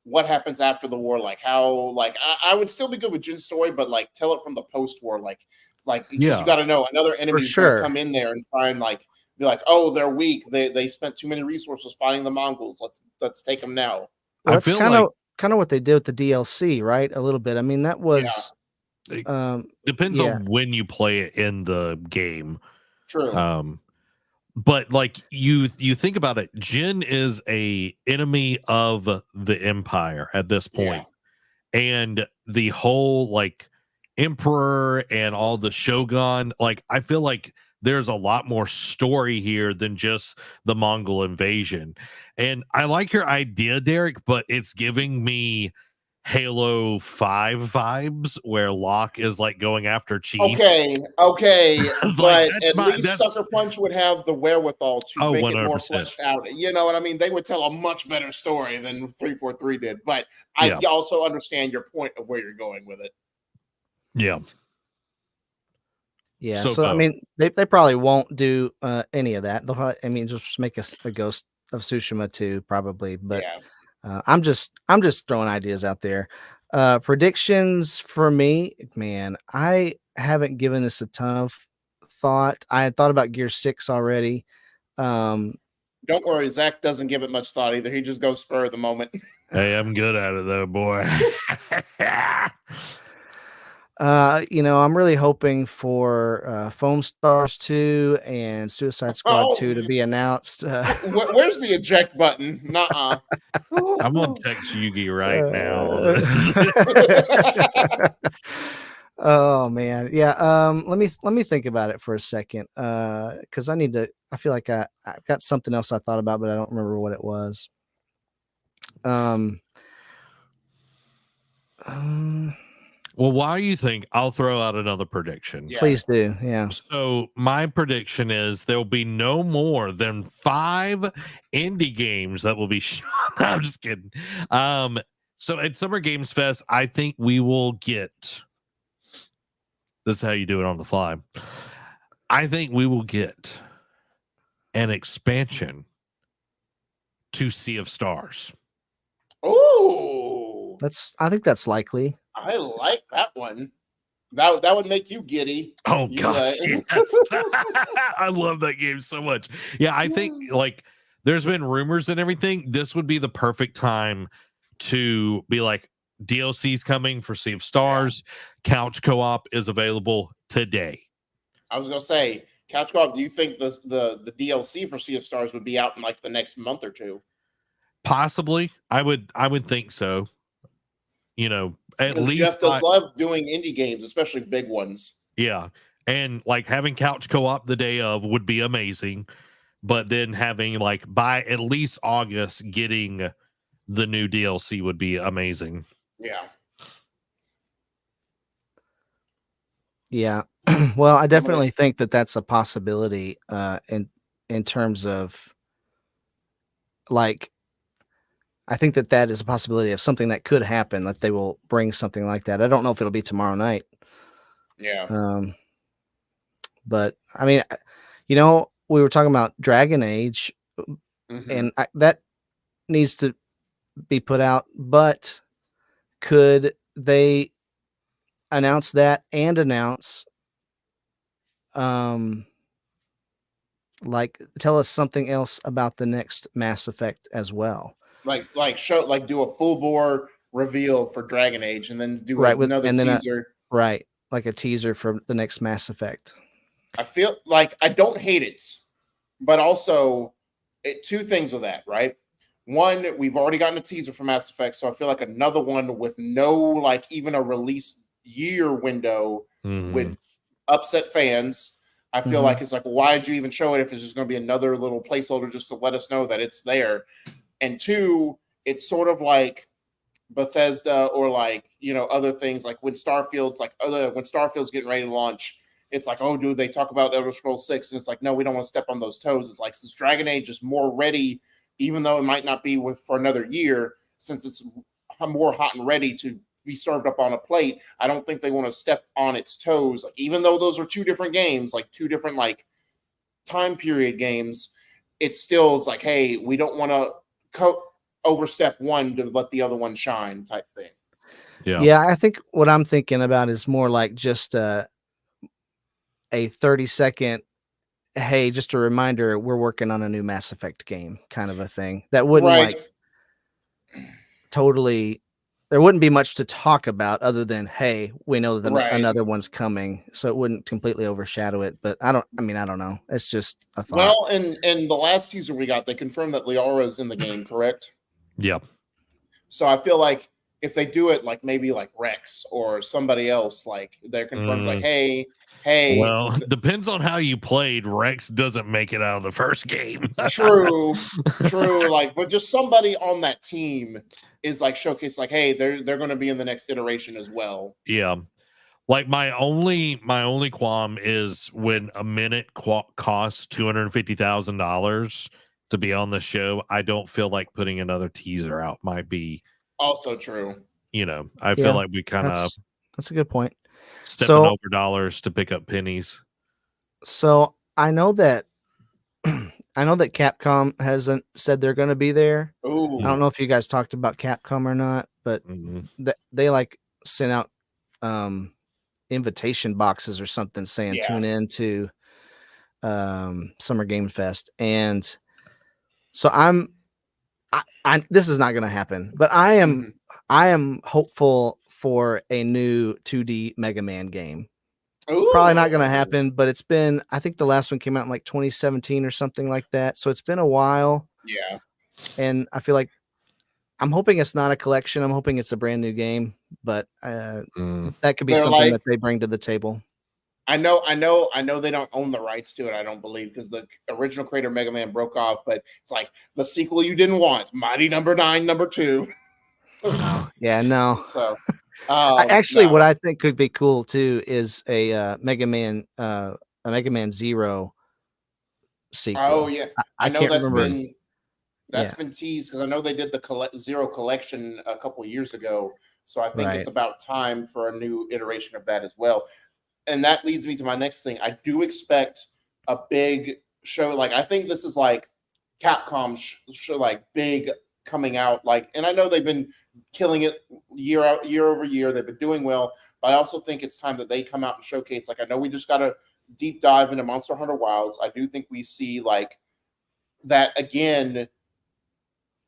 what happens after the war, like how, like I would still be good with Jin's story, but like tell it from the post-war, like it's like, because you got to know another enemy's going to come in there and try and like be like, oh, they're weak, they spent too many resources fighting the Mongols, let's take them now. Well, that's kind of what they did with the DLC, right? A little bit. I mean, that was depends on when you play it in the game. True. But like you think about it, Jin is a enemy of the Empire at this point. And the whole like Emperor and all the Shogun, like I feel like there's a lot more story here than just the Mongol invasion. And I like your idea, Derek, but it's giving me Halo 5 vibes where Locke is like going after Chief. Okay, but at least Sucker Punch would have the wherewithal to make 100%. It more fleshed out. You know what I mean? They would tell a much better story than 343 did. But I also understand your point of where you're going with it. Yeah. Yeah. So I mean, they probably won't do any of that. They'll probably, just make a Ghost of Tsushima 2 probably, but. I'm just throwing ideas out there. Predictions for me, man, I haven't given this a ton of thought. I had thought about Gear 6 already. Don't worry, Zach doesn't give it much thought either. He just goes spur of the moment. Hey, I'm good at it though, boy. I'm really hoping for Foam Stars 2 and Suicide Squad 2 to be announced. Where's the eject button? Nuh-uh. I'm gonna text Yugi right now. Oh man, yeah. Let me think about it for a second, because I feel like I've got something else I thought about, but I don't remember what it was. Well, while you think, I'll throw out another prediction. Please do. Yeah. So my prediction is there'll be no more than 5 indie games that will be shown. I'm just kidding. So at Summer Games Fest, I think we will get. This is how you do it on the fly. I think we will get an expansion to Sea of Stars. Oh, I think that's likely. I like that one. That would make you giddy. Oh gosh, yes. I love that game so much. Yeah, I think like there's been rumors and everything. This would be the perfect time to be like, DLC's coming for Sea of Stars. Couch co-op is available today. I was gonna say couch co-op. Do you think the DLC for Sea of Stars would be out in like the next month or two? Possibly. I would think so. At least Jeff does love doing indie games, especially big ones. Yeah. And like having couch co-op the day of would be amazing. But then having like by at least August getting the new DLC would be amazing. Yeah. Yeah. Well, I definitely think that that's a possibility in terms of like, I think that is a possibility of something that could happen, that they will bring something like that. I don't know if it'll be tomorrow night. Yeah. But I mean, we were talking about Dragon Age, and that needs to be put out, but could they announce that and announce like tell us something else about the next Mass Effect as well? Like do a full bore reveal for Dragon Age and then do another teaser. Like a teaser for the next Mass Effect. I feel like I don't hate it, but also two things with that, right? One, we've already gotten a teaser for Mass Effect, so I feel like another one with no like even a release year window would upset fans. I feel like it's like, why did you even show it if it's just going to be another little placeholder just to let us know that it's there? and 2, it's sort of like Bethesda or like, other things like when Starfield's getting ready to launch, it's like, oh, do they talk about Elder Scrolls 6? And it's like, no, we don't want to step on those toes. It's like, since Dragon Age is more ready, even though it might not be for another year, since it's more hot and ready to be served up on a plate, I don't think they want to step on its toes. Like, even though those are 2 different games, like 2 different like time period games, it still is like, hey, we don't want to overstep one to let the other one shine type thing. Yeah, I think what I'm thinking about is more like just a 30-second, hey, just a reminder, we're working on a new Mass Effect game kind of a thing. That wouldn't like totally, there wouldn't be much to talk about other than, hey, we know that another one's coming. So it wouldn't completely overshadow it. But I don't know. It's just a thought. Well, and the last teaser we got, they confirmed that Liara is in the game, correct? Yep. So I feel like if they do it like maybe like Rex or somebody else, like they're confirmed like, hey. Well, depends on how you played. Rex doesn't make it out of the first game. True. Like, but just somebody on that team is like showcased like, hey, they're going to be in the next iteration as well. Yeah. Like my only qualm is when a minute costs $250,000 to be on the show. I don't feel like putting another teaser out might be also true. I feel like we kind of that's a good point. Stepping over dollars to pick up pennies. So I know that Capcom hasn't said they're going to be there. Ooh. I don't know if you guys talked about Capcom or not, but they like sent out invitation boxes or something saying tune in to Summer Game Fest. And so this is not going to happen, but I am hopeful for a new 2D Mega Man game. Ooh. Probably not going to happen, but it's been, I think the last one came out in like 2017 or something like that. So it's been a while. Yeah. And I feel like I'm hoping it's not a collection. I'm hoping it's a brand new game, but that could be something that they bring to the table. I know they don't own the rights to it. I don't believe, because the original creator of Mega Man broke off, but it's like the sequel you didn't want, Mighty Number 9, number 2. Yeah, no. So what I think could be cool too is a Mega Man Zero sequel. Oh yeah, I know that's been teased, because I know they did the Zero collection a couple years ago. So I think it's about time for a new iteration of that as well. And that leads me to my next thing. I do expect a big show. Like, I think this is like Capcom show, like big coming out. Like, and I know they've been killing it year over year. They've been doing well, but I also think it's time that they come out and showcase. Like, I know we just got to deep dive into Monster Hunter Wilds. I do think we see like that again,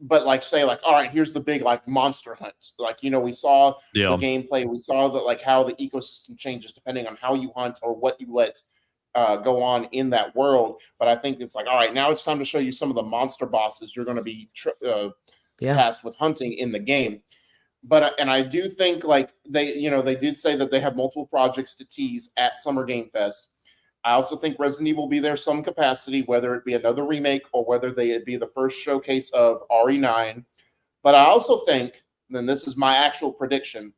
but like say like, all right, here's the big like monster hunt. Like, we saw the gameplay, we saw that like how the ecosystem changes depending on how you hunt or what you let go on in that world. But I think it's like, all right, now it's time to show you some of the monster bosses you're going to be tasked with hunting in the game. But and I do think like they did say that they have multiple projects to tease at Summer Game Fest. I also think Resident Evil will be there some capacity, whether it be another remake or whether it be the first showcase of RE9. But I also think, and this is my actual prediction,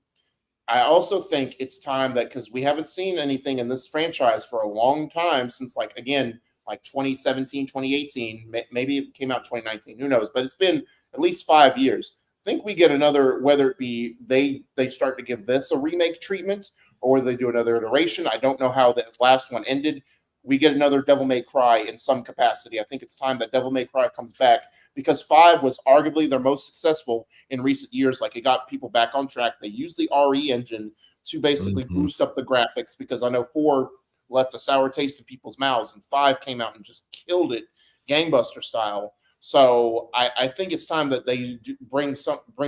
I also think it's time that, because we haven't seen anything in this franchise for a long time, since like 2017, 2018, maybe it came out in 2019, who knows? But it's been at least 5 years. I think we get another, whether it be they start to give this a remake treatment, or they do another iteration. I don't know how the last one ended. We get another Devil May Cry in some capacity. I think it's time that Devil May Cry comes back, because 5 was arguably their most successful in recent years. Like, it got people back on track. They used the RE engine to basically boost up the graphics, because I know 4 left a sour taste in people's mouths, and 5 came out and just killed it gangbuster style. So I think it's time that they bring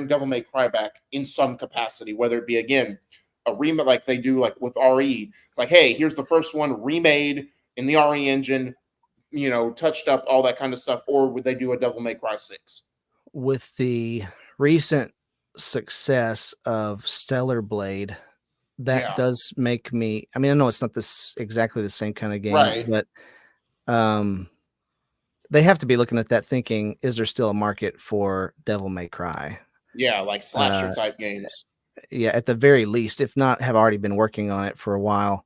Devil May Cry back in some capacity, whether it be, again, a remake like they do like with RE. It's like, hey, here's the first one remade in the RE engine, touched up, all that kind of stuff. Or would they do a Devil May Cry 6? With the recent success of Stellar Blade, that does make me, I mean, I know it's not exactly the same kind of game, but they have to be looking at that thinking, is there still a market for Devil May Cry? Yeah, like slasher type games. Yeah, at the very least, if not have already been working on it for a while.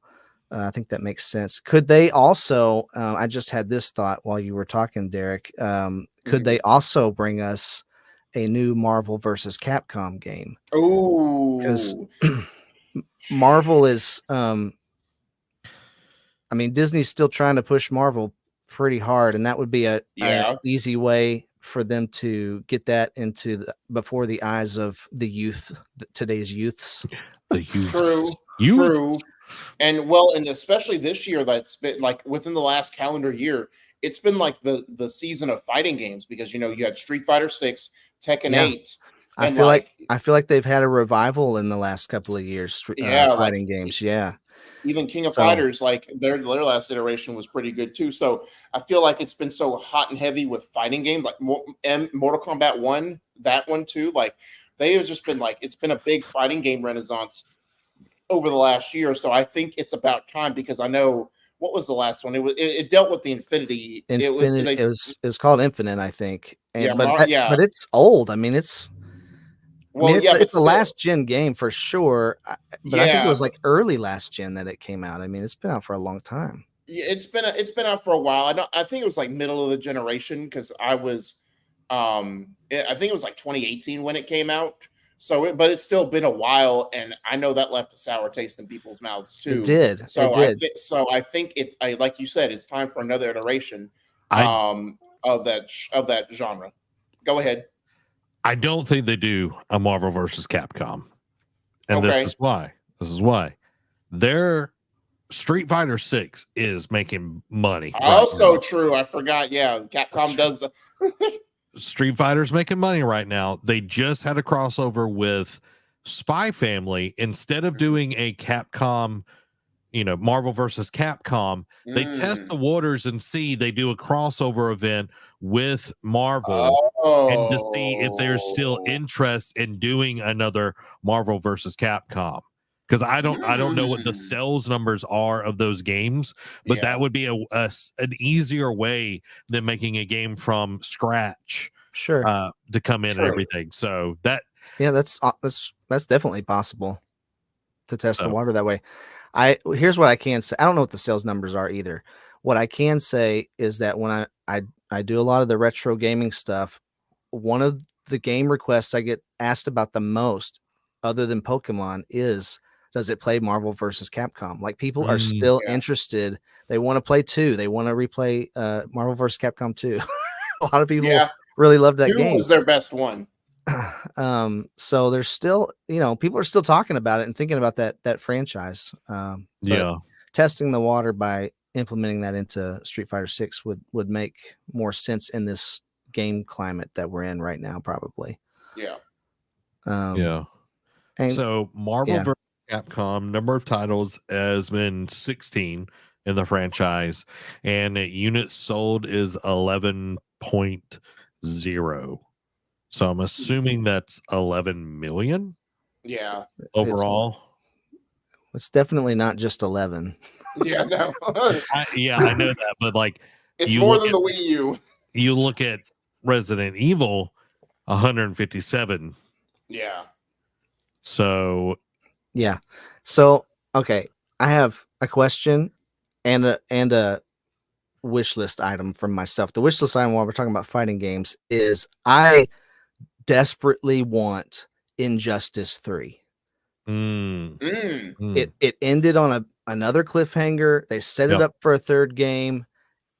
I think that makes sense. Could they also, I just had this thought while you were talking, Derek, could they also bring us a new Marvel versus Capcom game? Because Marvel is, I mean, Disney's still trying to push Marvel pretty hard, and that would be an easy way for them to get that into before the eyes of the youth, today's youths. The youth. True. And well, and especially this year, that's been like within the last calendar year, it's been like the season of fighting games because you had Street Fighter 6, Tekken 8. I feel like they've had a revival in the last couple of years. Fighting games. Yeah. Even King of Fighters, like their last iteration was pretty good too. So I feel like it's been so hot and heavy with fighting games, like Mortal Kombat 1, that one too. Like they have just been like, it's been a big fighting game renaissance over the last year. So I think it's about time because I know what was the last one? It dealt with the Infinity. It was called Infinite, I think. But it's old. I mean, it's the last gen game for sure. But I think it was like early last gen that it came out. I mean, it's been out for a long time. Yeah, it's been out for a while. I think it was like middle of the generation because I was, I think it was like 2018 when it came out. So, but it's still been a while, and I know that left a sour taste in people's mouths too. It did. So I think it's like you said, it's time for another iteration of that genre. Go ahead. I don't think they do a Marvel versus Capcom, and this is why. Their Street Fighter 6 is making money. Also true. I forgot. Yeah, Capcom does the. Street Fighter's making money right now. They just had a crossover with Spy Family. Instead of doing a Capcom, Marvel versus Capcom, they test the waters and see they do a crossover event with Marvel and to see if there's still interest in doing another Marvel versus Capcom. Because I don't know what the sales numbers are of those games, but that would be an easier way than making a game from scratch, to come in and everything. So that's definitely possible to test the water that way. Here's what I can say. I don't know what the sales numbers are either. What I can say is that when I do a lot of the retro gaming stuff, one of the game requests I get asked about the most, other than Pokemon, is does it play Marvel versus Capcom? Like people are still interested. They want to play 2. They want to replay Marvel versus Capcom 2. A lot of people really love that game. 2 was their best one. So there's still, people are still talking about it and thinking about that franchise. Testing the water by implementing that into Street Fighter 6 would make more sense in this game climate that we're in right now, probably. Yeah. So Marvel versus Capcom, number of titles has been 16 in the franchise, and units sold is 11.0. So I'm assuming that's 11 million. Yeah. Overall. It's definitely not just 11. Yeah, no. I know that, but like it's more than the Wii U. You look at Resident Evil, 157. Yeah. So okay, I have a question and a wish list item from myself. The wish list item, while we're talking about fighting games, is I desperately want Injustice 3. It ended on another cliffhanger. They set it up for a third game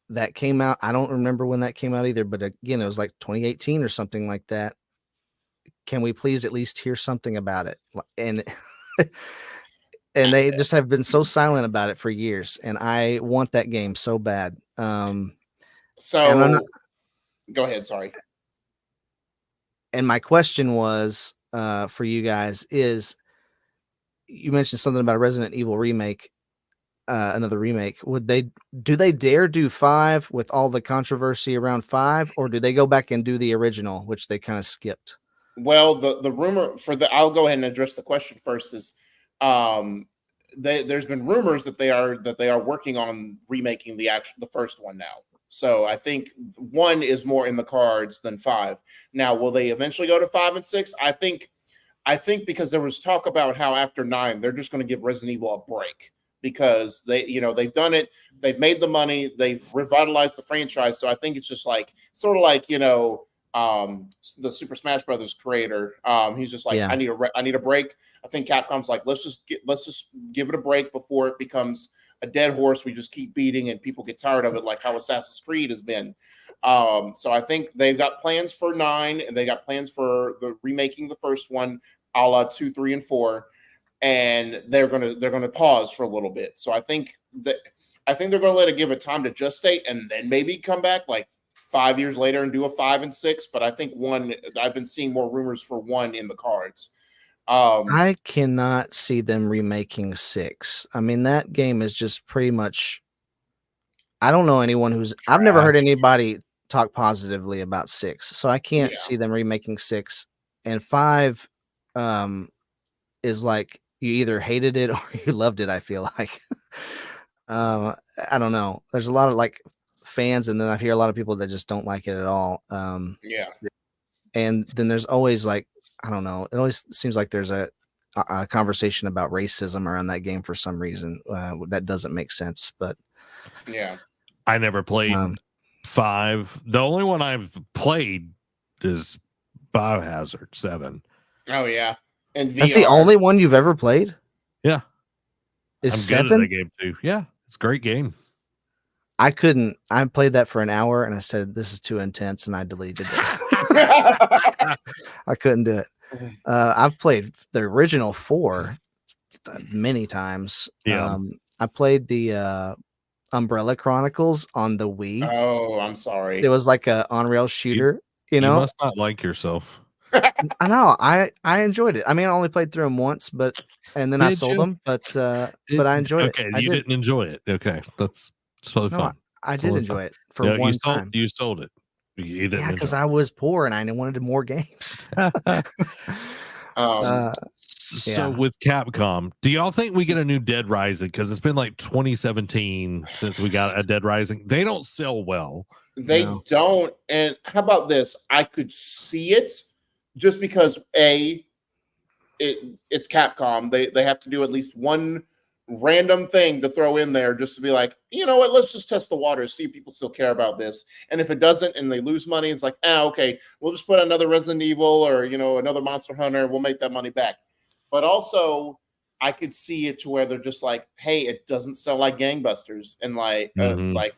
that came out. I don't remember when that came out either, but again, it was like 2018 or something like that. Can we please at least hear something about it? And they just have been so silent about it for years, and I want that game so bad. Go ahead, sorry. And my question was for you guys is, you mentioned something about a Resident Evil remake, another remake. Do they dare do 5 with all the controversy around 5, or do they go back and do the original, which they kind of skipped? Well, the rumor I'll go ahead and address the question first is, there's been rumors that they are working on remaking the first one now. So I think 1 is more in the cards than 5. Now, will they eventually go to 5 and 6? I think because there was talk about how after 9 they're just going to give Resident Evil a break because they've done it, they've made the money, they've revitalized the franchise. So I think it's just like sort of like the Super Smash Brothers creator. He's just like, I need a break. I think Capcom's like, let's just give it a break before it becomes a dead horse we just keep beating and people get tired of it, like how Assassin's Creed has been. So I think they've got plans for 9 and they got plans for the remaking the first one, a la 2, 3, and 4. And they're gonna pause for a little bit. So I think they're gonna let it give it time to gestate and then maybe come back like 5 years later and do a 5 and 6. But I think 1, I've been seeing more rumors for 1 in the cards. I cannot see them remaking 6. I mean, that game is just pretty much. I don't know anyone who's. Trash. I've never heard anybody talk positively about 6, so I can't see them remaking 6. And 5 is like you either hated it or you loved it. I feel like. I don't know. There's a lot of like fans, and then I hear a lot of people that just don't like it at all. And then there's always like, I don't know. It always seems like there's a conversation about racism around that game for some reason. That doesn't make sense, but I never played 5. The only one I've played is Biohazard 7. Oh yeah, and VR. That's the only one you've ever played. Yeah, is I'm 7 good at the game too. Yeah, it's a great game. I played that for an hour and I said, this is too intense. And I deleted it. I couldn't do it. I've played the original 4 many times. Yeah. I played the Umbrella Chronicles on the Wii. Oh, I'm sorry. It was like a on-rail shooter. You know, you must not like yourself. I know. I enjoyed it. I mean, I only played through them once, and then I sold them. But I enjoyed it. Okay, you didn't enjoy it. Okay, that's totally fine. I did enjoy it for one time. You sold it. You didn't because I was poor and I wanted more games. So with Capcom, do y'all think we get a new Dead Rising? Because it's been like 2017 since we got a Dead Rising. They don't sell well. They don't. And how about this? I could see it just because it's Capcom. They have to do at least one random thing to throw in there just to be like, you know what, let's just test the waters, see if people still care about this. And if it doesn't and they lose money, it's like, okay, we'll just put another Resident Evil or another Monster Hunter, we'll make that money back. But also I could see it to where they're just like, hey, it doesn't sell like gangbusters, and like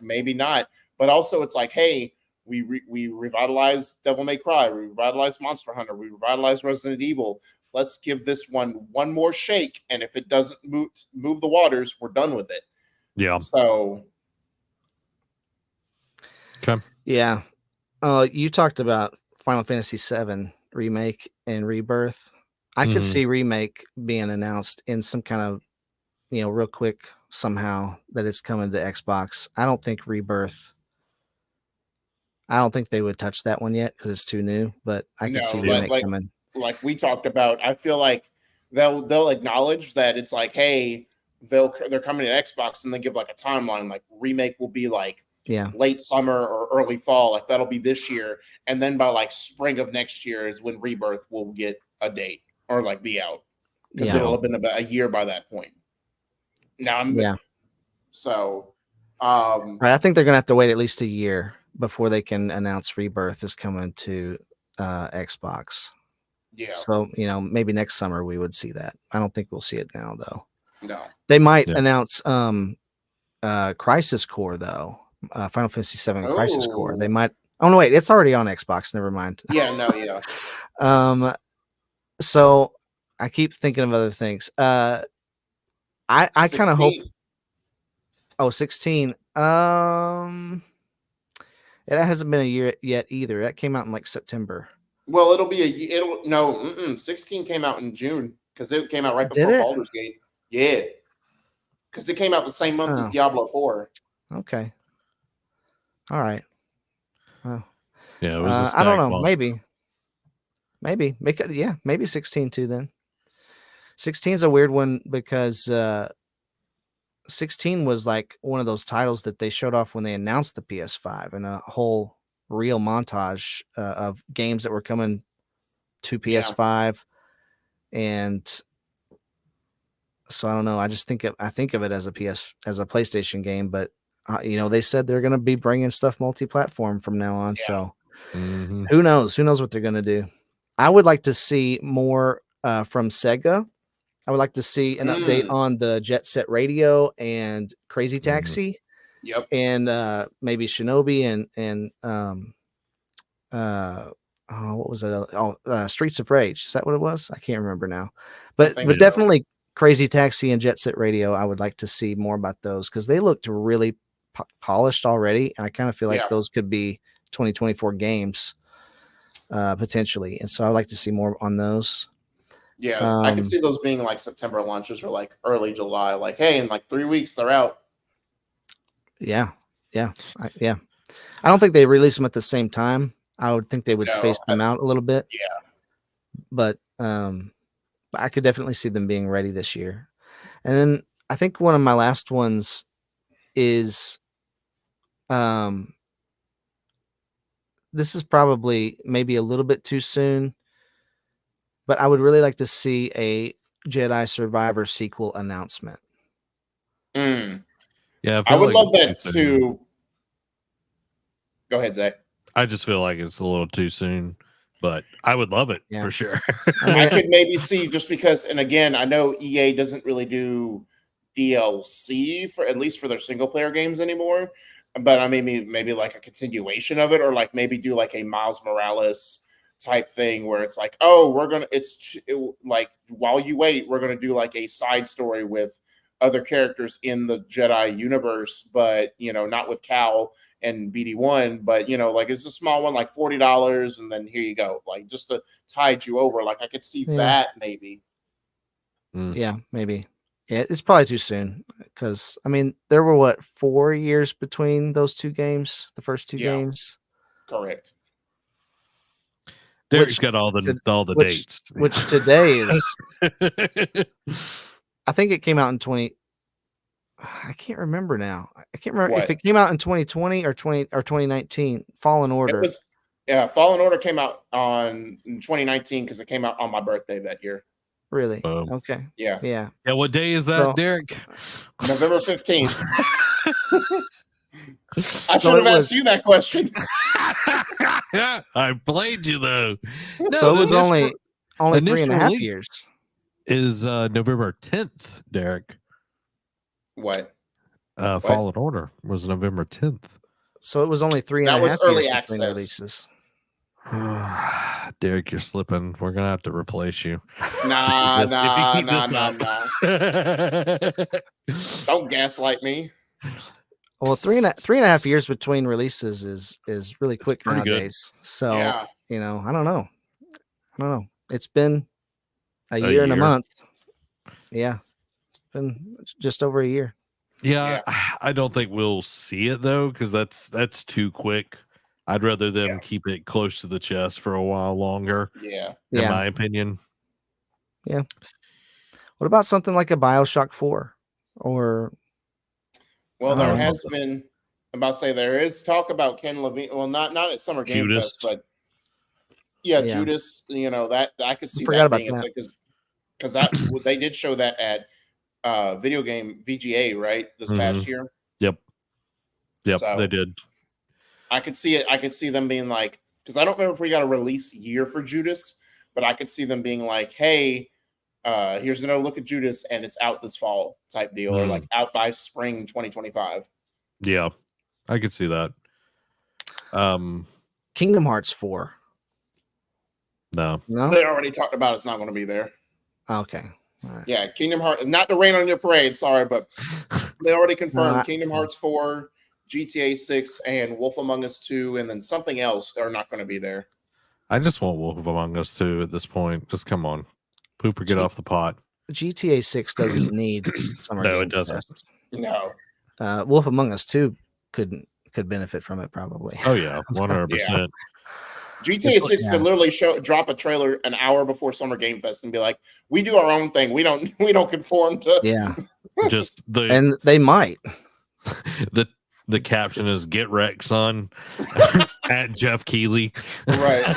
maybe not. But also it's like, hey, we revitalized Devil May Cry, we revitalized Monster Hunter, we revitalized Resident Evil. Let's give this one more shake, and if it doesn't move the waters, we're done with it. Yeah. So. Okay. Yeah. You talked about Final Fantasy VII Remake and Rebirth. I could see Remake being announced in some kind of, real quick somehow that it's coming to Xbox. I don't think Rebirth. I don't think they would touch that one yet because it's too new, but I can see Remake coming. Like we talked about, I feel like they'll acknowledge that it's like, hey, they're coming to Xbox, and they give like a timeline. Like Remake will be like late summer or early fall, like that'll be this year, and then by like spring of next year is when Rebirth will get a date or like be out, because it'll have been about a year by that point. Now so right, I think they're gonna have to wait at least a year before they can announce Rebirth is coming to Xbox. Yeah. So, maybe next summer we would see that. I don't think we'll see it now, though. No. They might announce Crisis Core, though. Final Fantasy VII Crisis Core. They might. Oh, no, wait. It's already on Xbox. Never mind. Yeah, no, yeah. So I keep thinking of other things. I kind of hope. Oh, 16. It hasn't been a year yet either. That came out in like September. Well, 16 came out in June because it came out right before Baldur's Gate. Yeah, because it came out the same month as Diablo 4. Okay. All right. Oh. Yeah, it was. I don't know. Month. Maybe. Maybe 16 too. Then 16 is a weird one because 16 was like one of those titles that they showed off when they announced the PS5, and a whole real montage of games that were coming to PS5. And so I don't know. I think of it as a PlayStation game, but they said they're going to be bringing stuff multi-platform from now on. Yeah. So who knows? Who knows what they're going to do? I would like to see more from Sega. I would like to see an update on the Jet Set Radio and Crazy Taxi. Yep. And maybe Shinobi and what was that? Streets of Rage. Is that what it was? I can't remember now. But definitely Crazy Taxi and Jet Set Radio. I would like to see more about those because they looked really polished already, and I kind of feel like those could be 2024 games potentially. And so I'd like to see more on those. Yeah, I can see those being like September launches or like early July. Like, hey, in like 3 weeks they're out. Yeah. I don't think they release them at the same time. I would think they would space them out a little bit. Yeah, but I could definitely see them being ready this year. And then I think one of my last ones is, this is probably maybe a little bit too soon, but I would really like to see a Jedi Survivor sequel announcement. Yeah, I would love that too. Go ahead, Zach. I just feel like it's a little too soon, but I would love it for sure. I could maybe see, just because, and again, I know EA doesn't really do DLC for, at least for their single player games anymore, but I mean, maybe like a continuation of it, or like maybe do like a Miles Morales type thing where it's like, oh, like while you wait, we're going to do like a side story with other characters in the Jedi universe, but not with Cal and BD1, but like it's a small one, like $40, and then here you go, like just to tide you over. Like I could see that maybe. Yeah, maybe. Yeah, it's probably too soon because I mean there were 4 years between those two games, the first two games. Correct. Derek's got all the dates. Which today is I think it came out in I can't remember now. I can't remember if it came out in 2020 or 2019. Fallen Order. Fallen Order came out in 2019 because it came out on my birthday that year. Really? Okay. Yeah. Yeah. What day is that, Derek? November 15th. I should have asked you that question. I played you though. So it was only 3.5 years. Is November 10th, Derek? What? Fallen Order was November 10th. So it was only 3.5 years early between access releases. Derek, you're slipping. We're gonna have to replace you. Nah. Don't gaslight me. Well, 3.5 years between releases is really quick nowadays. Good. So I don't know. It's been a year and a month. Yeah, it's been just over a year. Yeah. I don't think we'll see it though, because that's too quick. I'd rather them keep it close to the chest for a while longer. Yeah. In my opinion. Yeah. What about something like a BioShock 4 or? Well, there has been. I'm about to say there is talk about Ken Levine. Well, not at Summer Game Fest, but Judas. That I could see that being because that they did show that at video game VGA right this past year. Yep, so they did. I could see it. I could see them being like, because I don't remember if we got a release year for Judas, but I could see them being like, hey, here's another look at Judas, and it's out this fall type deal, or like out by spring 2025. Yeah, I could see that. Kingdom Hearts 4. No, they already talked about it's not going to be there. Okay. All right. Yeah, Kingdom Hearts, not to rain on your parade, sorry, but they already confirmed Kingdom Hearts 4, GTA 6, and Wolf Among Us 2, and then something else are not going to be there. I just want Wolf Among Us 2 at this point. Just come on. Pooper, get off the pot. GTA 6 doesn't need Summer Game it doesn't. Fest. No. Wolf Among Us 2 could benefit from it probably. Oh, yeah. 100%. GTA 6 could literally drop a trailer an hour before Summer Game Fest and be like, we do our own thing. We don't conform to Just the and they might. The caption is "Get wrecked, son" at Jeff Keighley. Right.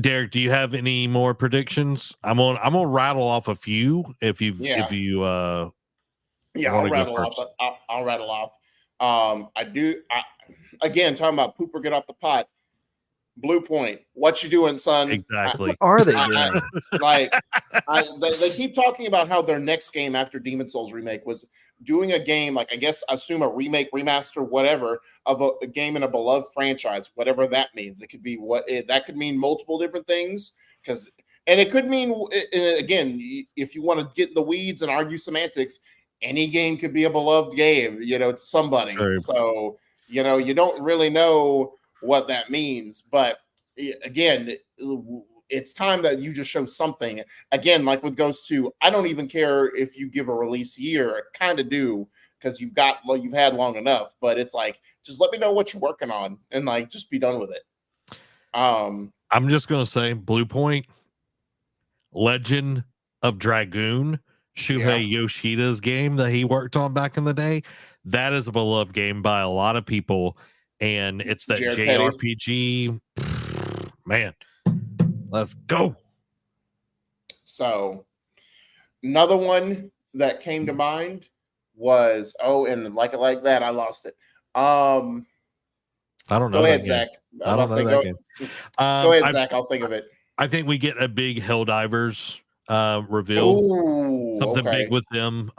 Derek, do you have any more predictions? I'm gonna rattle off a few if you I'll rattle off. Again, talking about poop or get off the pot. Blue Point, what you doing, son? Exactly. What are they doing? They keep talking about how their next game after Demon Souls remake was doing a game, like I guess assume a remake, remaster, whatever, of a game in a beloved franchise, whatever that means. It could be that could mean multiple different things, and it could mean, again, if you want to get in the weeds and argue semantics, any game could be a beloved game, to somebody. True. So you don't really know what that means, but again, it's time that you just show something. Again, like with Ghost 2, I don't even care if you give a release year. I kind of do, because you've had long enough, but it's like, just let me know what you're working on and like just be done with it. I'm just gonna say Blue Point, Legend of Dragoon, Shuhei Yoshida's game that he worked on back in the day. That is a beloved game by a lot of people. And it's that JRPG. Man, let's go. So another one that came to mind was and like that, I lost it. I don't know. Go ahead, Zach. I don't know that game. Go ahead, Zach. I'll think of it. I think we get a big Helldivers reveal. Something big with them.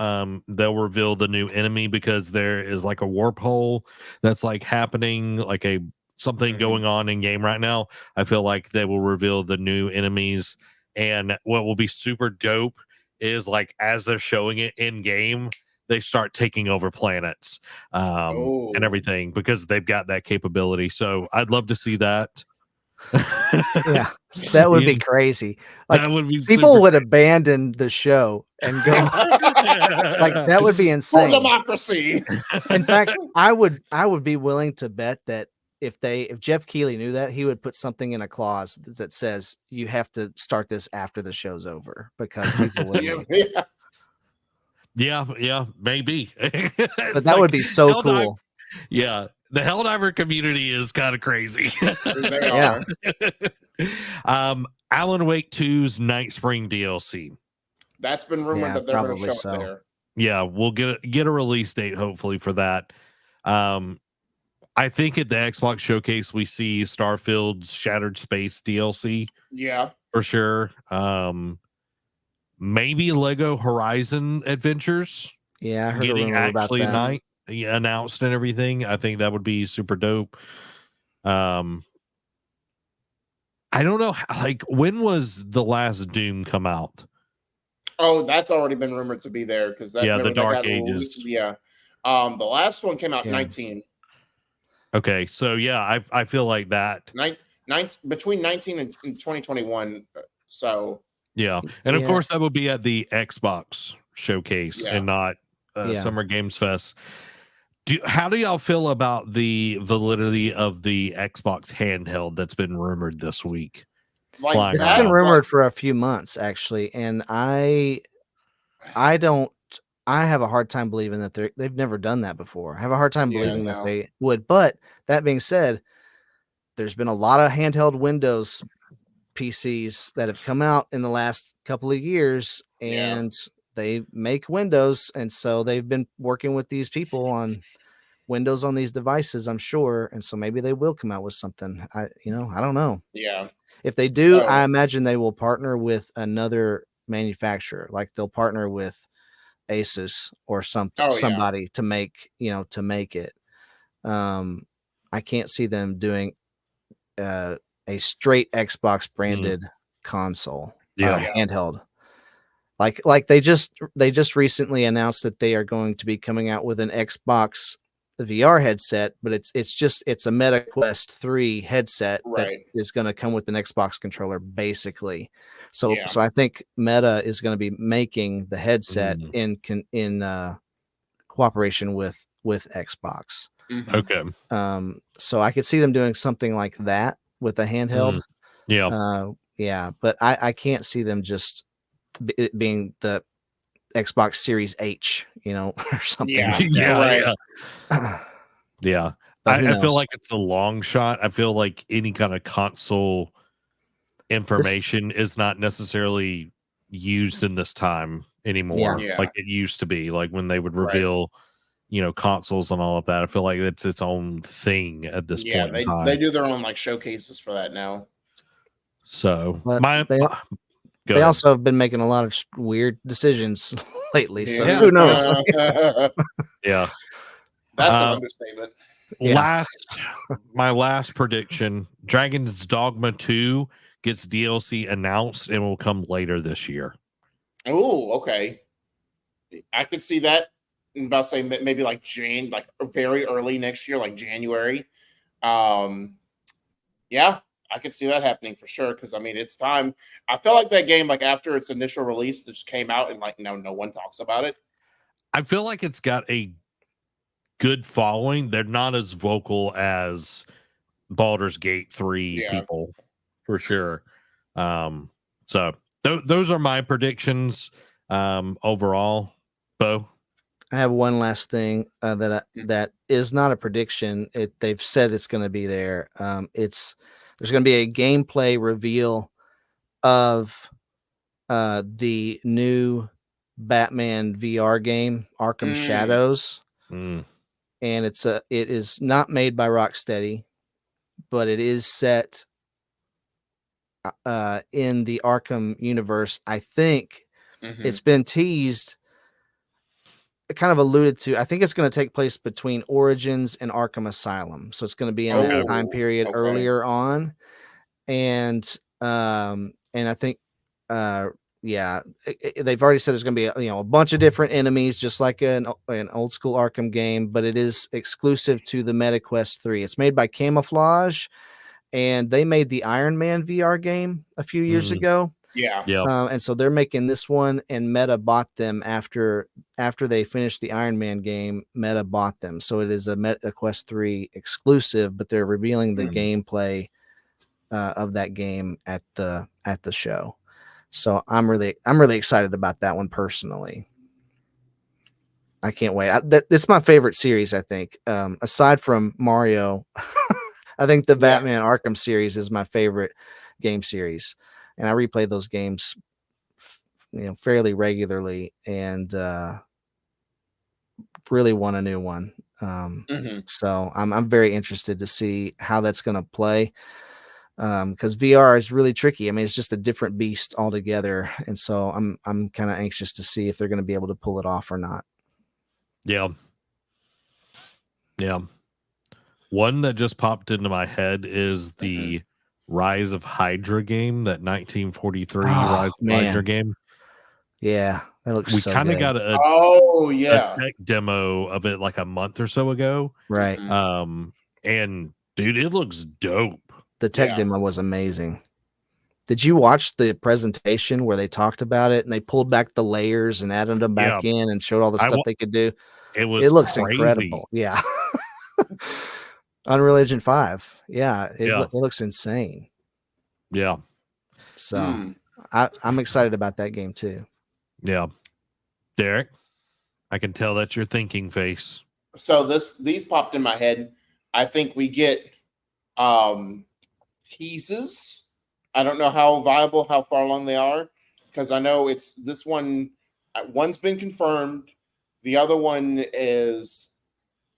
They'll reveal the new enemy, because there is like a warp hole that's like happening, like something going on in game right now. I feel like they will reveal the new enemies, and what will be super dope is like as they're showing it in game, they start taking over planets and everything, because they've got that capability. So I'd love to see that. Yeah, that would be crazy. Like, that would be people would abandon the show and go like, that would be insane. For democracy. In fact, I would be willing to bet that if Jeff Keighley knew that, he would put something in a clause that says you have to start this after the show's over, because people would yeah, maybe. But that would be so cool. Yeah, the Helldiver community is kind of crazy. Yeah. Alan Wake 2's Night Spring DLC. That's been rumored that they're going to show up there. Yeah, we'll get a release date hopefully for that. I think at the Xbox showcase we see Starfield's Shattered Space DLC. Yeah, for sure. Maybe Lego Horizon Adventures. Yeah, I heard getting actually about that. Announced and everything. I think that would be super dope. I don't know, like, when was the last Doom come out? Oh, that's already been rumored to be there, because the Dark Ages. The last one came out in 19. Okay, so yeah, I feel like that between 19 and 2021. So yeah, and of course that would be at the Xbox showcase and not Summer Games Fest. How do y'all feel about the validity of the Xbox handheld that's been rumored this week? It's been rumored for a few months, actually, and I have a hard time believing that they've never done that before. I have a hard time believing that they would. But that being said, there's been a lot of handheld Windows PCs that have come out in the last couple of years, and they make Windows, and so they've been working with these people on Windows on these devices, I'm sure, and so maybe they will come out with something. I don't know. Yeah. If they do, I imagine they will partner with another manufacturer, like they'll partner with Asus or somebody to make it. I can't see them doing a straight Xbox branded console, handheld. Like they just recently announced that they are going to be coming out with an Xbox VR headset, but it's a Meta Quest 3 headset that is going to come with an Xbox controller, basically. So I think Meta is going to be making the headset in cooperation with Xbox. Okay. So I could see them doing something like that with a handheld. Yeah. But I can't see them just it being the Xbox Series H, or something. Yeah, like that. Yeah. I feel like it's a long shot. I feel like any kind of console information is not necessarily used in this time anymore. Yeah. Like it used to be, like when they would reveal, consoles and all of that. I feel like it's its own thing at this point in time. They do their own like showcases for that now. So they also have been making a lot of weird decisions lately. So Yeah. who knows? Yeah. That's an understatement. My last prediction, Dragon's Dogma 2 gets DLC announced and will come later this year. Oh, okay. I could see that. I'm about to say maybe like very early next year, like January. Yeah, I could see that happening for sure. Because I mean, it's time. I felt like that game, like after its initial release, just came out and like no one talks about it. I feel like it's got a good following. They're not as vocal as Baldur's Gate 3 people, for sure. So those are my predictions overall. Bo? I have one last thing that is not a prediction. They've said it's going to be there. There's going to be a gameplay reveal of the new Batman VR game, Arkham Shadows. And it is not made by Rocksteady, but it is set in the Arkham universe. I think it's been teased, kind of alluded to. I think it's going to take place between Origins and Arkham Asylum. So it's going to be in that time period earlier on. And I think, they've already said there's going to be a bunch of different enemies, just like an old school Arkham game, but it is exclusive to the MetaQuest 3. It's made by Camouflage, and they made the Iron Man VR game a few years ago. Yeah. And so they're making this one, and Meta bought them after they finished the Iron Man game. Meta bought them, so it is a MetaQuest 3 exclusive, but they're revealing the gameplay of that game at the show. So I'm really excited about that one personally. I can't wait. It's my favorite series, I think. Aside from Mario, I think the Batman Arkham series is my favorite game series, and I replay those games, fairly regularly, and really want a new one. So I'm very interested to see how that's going to play. Because VR is really tricky. I mean, it's just a different beast altogether, and so I'm kind of anxious to see if they're going to be able to pull it off or not. Yeah. One that just popped into my head is the Rise of Hydra game, that 1943 Rise of Hydra game. Yeah, that looks. We kind of got a tech demo of it like a month or so ago, right? And dude, it looks dope. The tech demo was amazing. Did you watch the presentation where they talked about it and they pulled back the layers and added them back in and showed all the stuff they could do? It looks crazy. Incredible. Yeah. Unreal Engine 5. Yeah. It looks insane. Yeah. So I'm excited about that game too. Yeah. Derek, I can tell that's your thinking face. So these popped in my head. I think we get teases. I don't know how viable, how far along they are, because I know it's this one. One's been confirmed. The other one is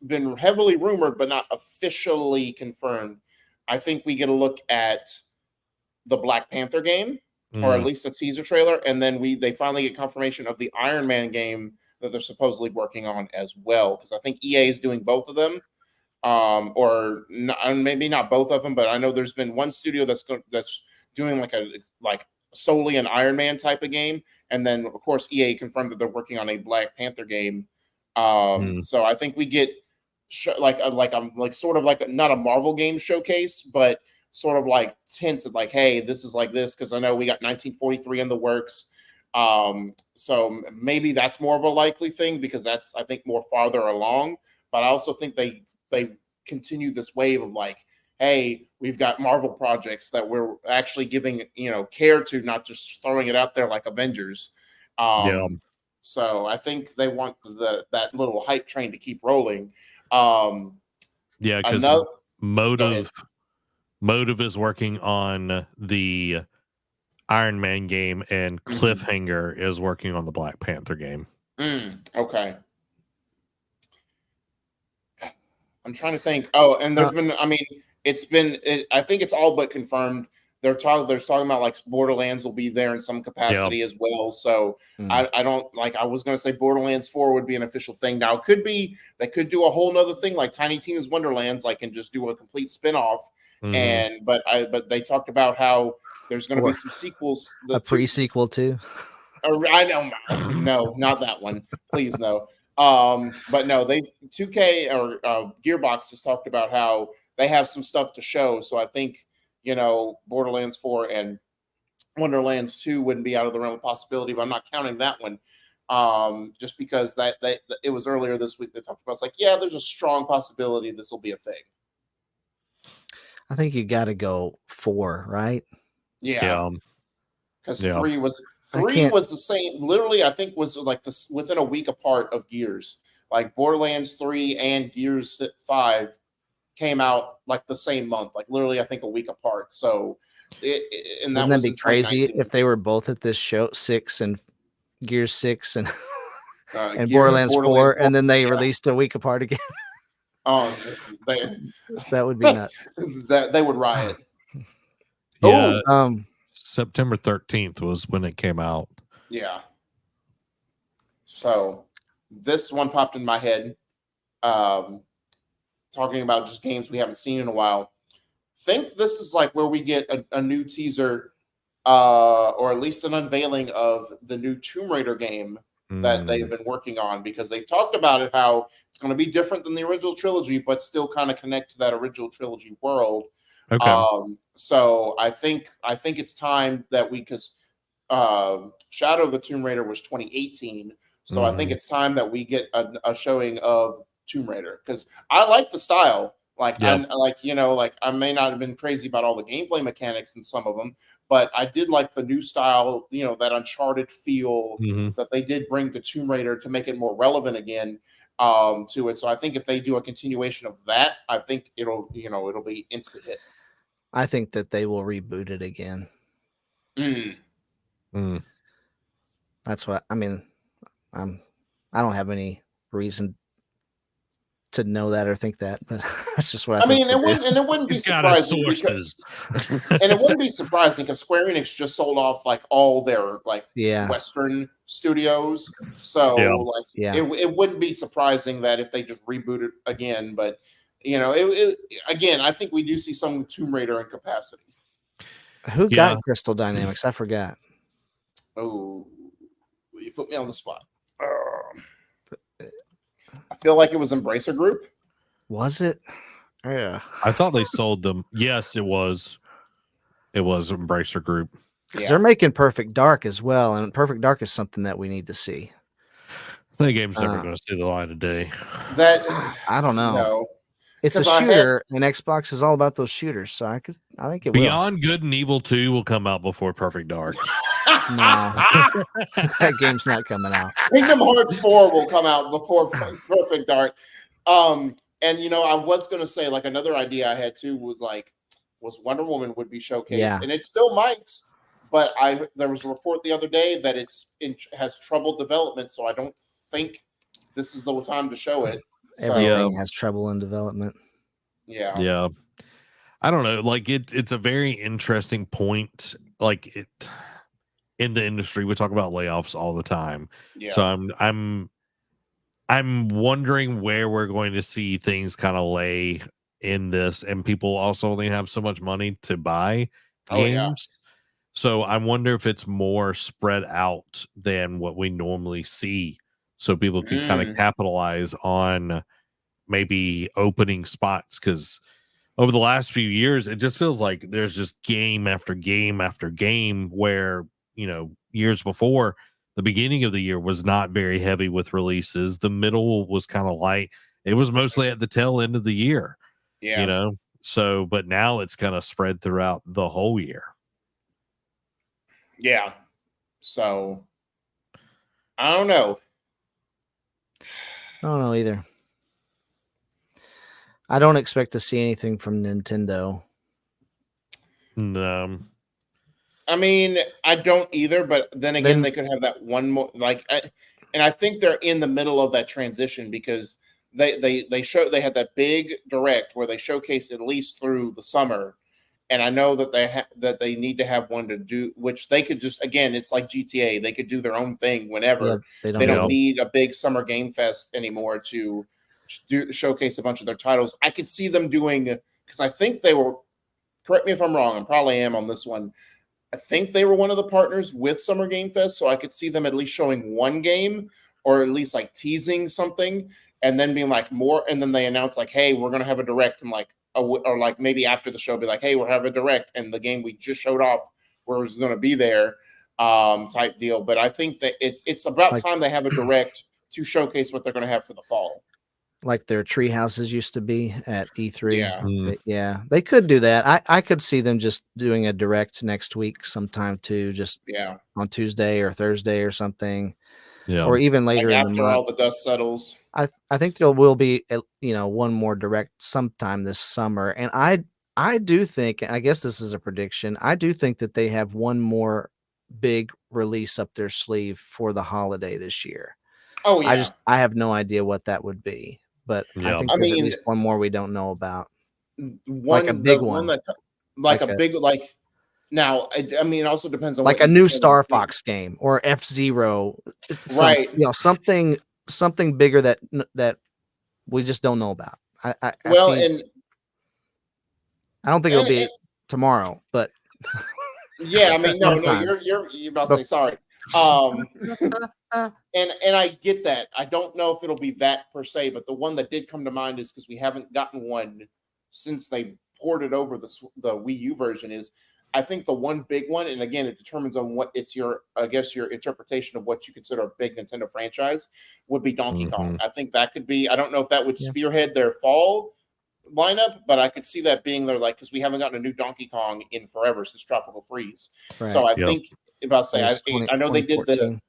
been heavily rumored, but not officially confirmed. I think we get a look at the Black Panther game, or at least a teaser trailer, and then they finally get confirmation of the Iron Man game that they're supposedly working on as well. Because I think EA is doing both of them. Or maybe not both of them, but I know there's been one studio that's doing like solely an Iron Man type of game, and then of course EA confirmed that they're working on a Black Panther game. So I think we get not a Marvel game showcase, but sort of like hints at like, hey, this is like this, because I know we got 1943 in the works. So maybe that's more of a likely thing, because that's, I think, more farther along. But I also think they continue this wave of like, hey, we've got Marvel projects that we're actually giving, care to, not just throwing it out there like Avengers. So I think they want that little hype train to keep rolling. Because Motive is working on the Iron Man game, and Cliffhanger is working on the Black Panther game. Okay. I'm trying to think. Oh, and there's been, I think it's all but confirmed. There's talking about like Borderlands will be there in some capacity as well. So I don't I was going to say Borderlands 4 would be an official thing. Now it could be, they could do a whole nother thing like Tiny Tina's Wonderlands, and just do a complete spinoff. But they talked about how there's going to be some sequels. A pre-sequel too. I know. No, not that one. Please no. But no, 2K or Gearbox has talked about how they have some stuff to show. So I think, Borderlands 4 and Wonderlands 2 wouldn't be out of the realm of possibility, but I'm not counting that one. Just because that it was earlier this week they talked about, it's like, yeah, there's a strong possibility this will be a thing. I think you got to go 4, right? Yeah. Because 3 was the same. Literally, I think was like this within a week apart of Gears. Like Borderlands 3 and Gears 5 came out like the same month. Like literally, I think a week apart. So, and that would be crazy if they were both at this show, 6 and Gears 6 and and Borderlands 4, and then they released a week apart again. Oh, that would be nuts. They would riot. Yeah. September 13th was when it came out. Yeah. So this one popped in my head. Talking about just games we haven't seen in a while. Think this is like where we get a new teaser, or at least an unveiling of the new Tomb Raider game that they've been working on, because they've talked about it, how it's going to be different than the original trilogy, but still kind of connect to that original trilogy world. Okay. So I think it's time that because Shadow of the Tomb Raider was 2018. So I think it's time that we get a showing of Tomb Raider, because I like the style. I may not have been crazy about all the gameplay mechanics in some of them, but I did like the new style, that Uncharted feel that they did bring to Tomb Raider to make it more relevant again to it. So I think if they do a continuation of that, I think it'll be instant hit. I think that they will reboot it again. That's what I mean. I don't have any reason to know that or think that, but that's just what I think. It wouldn't be surprising because, and it wouldn't be surprising because Square Enix just sold off like all their Western studios. So it wouldn't be surprising that if they just reboot it again. But again, I think we do see some Tomb Raider in capacity. Who got Crystal Dynamics? I forgot. Oh, you put me on the spot. I feel like it was Embracer Group. Was it? Yeah. I thought they sold them. Yes, it was. It was Embracer Group. Because they're making Perfect Dark as well, and Perfect Dark is something that we need to see. That game's never going to see the light of day. I don't know. No. It's a shooter, and Xbox is all about those shooters, so I think it Beyond Good and Evil 2 will come out before Perfect Dark. No, that game's not coming out. Kingdom Hearts 4 will come out before Perfect Dark. And I was gonna say like another idea I had too was Wonder Woman would be showcased, and it still might. But there was a report the other day that has troubled development, so I don't think this is the time to show it. Everything has trouble in development. Yeah. Yeah. I don't know. Like it's a very interesting point. Like in the industry, we talk about layoffs all the time. Yeah. So I'm wondering where we're going to see things kind of lay in this, and people also only have so much money to buy games. Yeah. So I wonder if it's more spread out than what we normally see, so people can kind of capitalize on maybe opening spots. Because over the last few years, it just feels like there's just game after game after game where, years before, the beginning of the year was not very heavy with releases. The middle was kind of light. It was mostly at the tail end of the year. Yeah. So, but now it's going to spread throughout the whole year. Yeah. So, I don't know. I don't know either. I don't expect to see anything from Nintendo. No. I mean, I don't either, but then again, they could have that one more and I think they're in the middle of that transition because they had that big direct where they showcased at least through the summer, and I know that they need to have one to do, which they could just, again, it's like GTA, they could do their own thing whenever. Yeah, they don't need a big summer game fest anymore to showcase a bunch of their titles. I could see them doing, because I think they were, correct me if I'm wrong, I probably am on this one, I think they were one of the partners with Summer Game Fest, so I could see them at least showing one game or at least like teasing something and then being like more, and then they announce like, hey, we're going to have a direct, and like, or like maybe after the show be like, hey, we'll have a direct and the game we just showed off where it's going to be there type deal. But I think that it's about time they have a direct to showcase what they're going to have for the fall. Like their tree houses used to be at E3. Yeah. Yeah, they could do that. I could see them just doing a direct next week sometime too, just on Tuesday or Thursday or something. Yeah. Or even later like in the after month. all the dust settles. I think there will be one more direct sometime this summer. And I do think, I guess this is a prediction, I do think that they have one more big release up their sleeve for the holiday this year. Oh yeah. I have no idea what that would be. But I think there's at least one more we don't know about. Like a big one. Now, I mean, it also depends on like a new Star Fox game or F-Zero. Right. Something bigger that we just don't know about. I don't think it'll be tomorrow, but yeah, I mean, no, you're about to say sorry. And I get that. I don't know if it'll be that per se, but the one that did come to mind is because we haven't gotten one since they ported over the Wii U version. Is I think the one big one, and again, it determines on what it's your interpretation of what you consider a big Nintendo franchise, would be Donkey Kong. I think that could be. I don't know if that would spearhead their fall lineup, but I could see that being there, like, because we haven't gotten a new Donkey Kong in forever since Tropical Freeze. Right. So I think about say I know they did the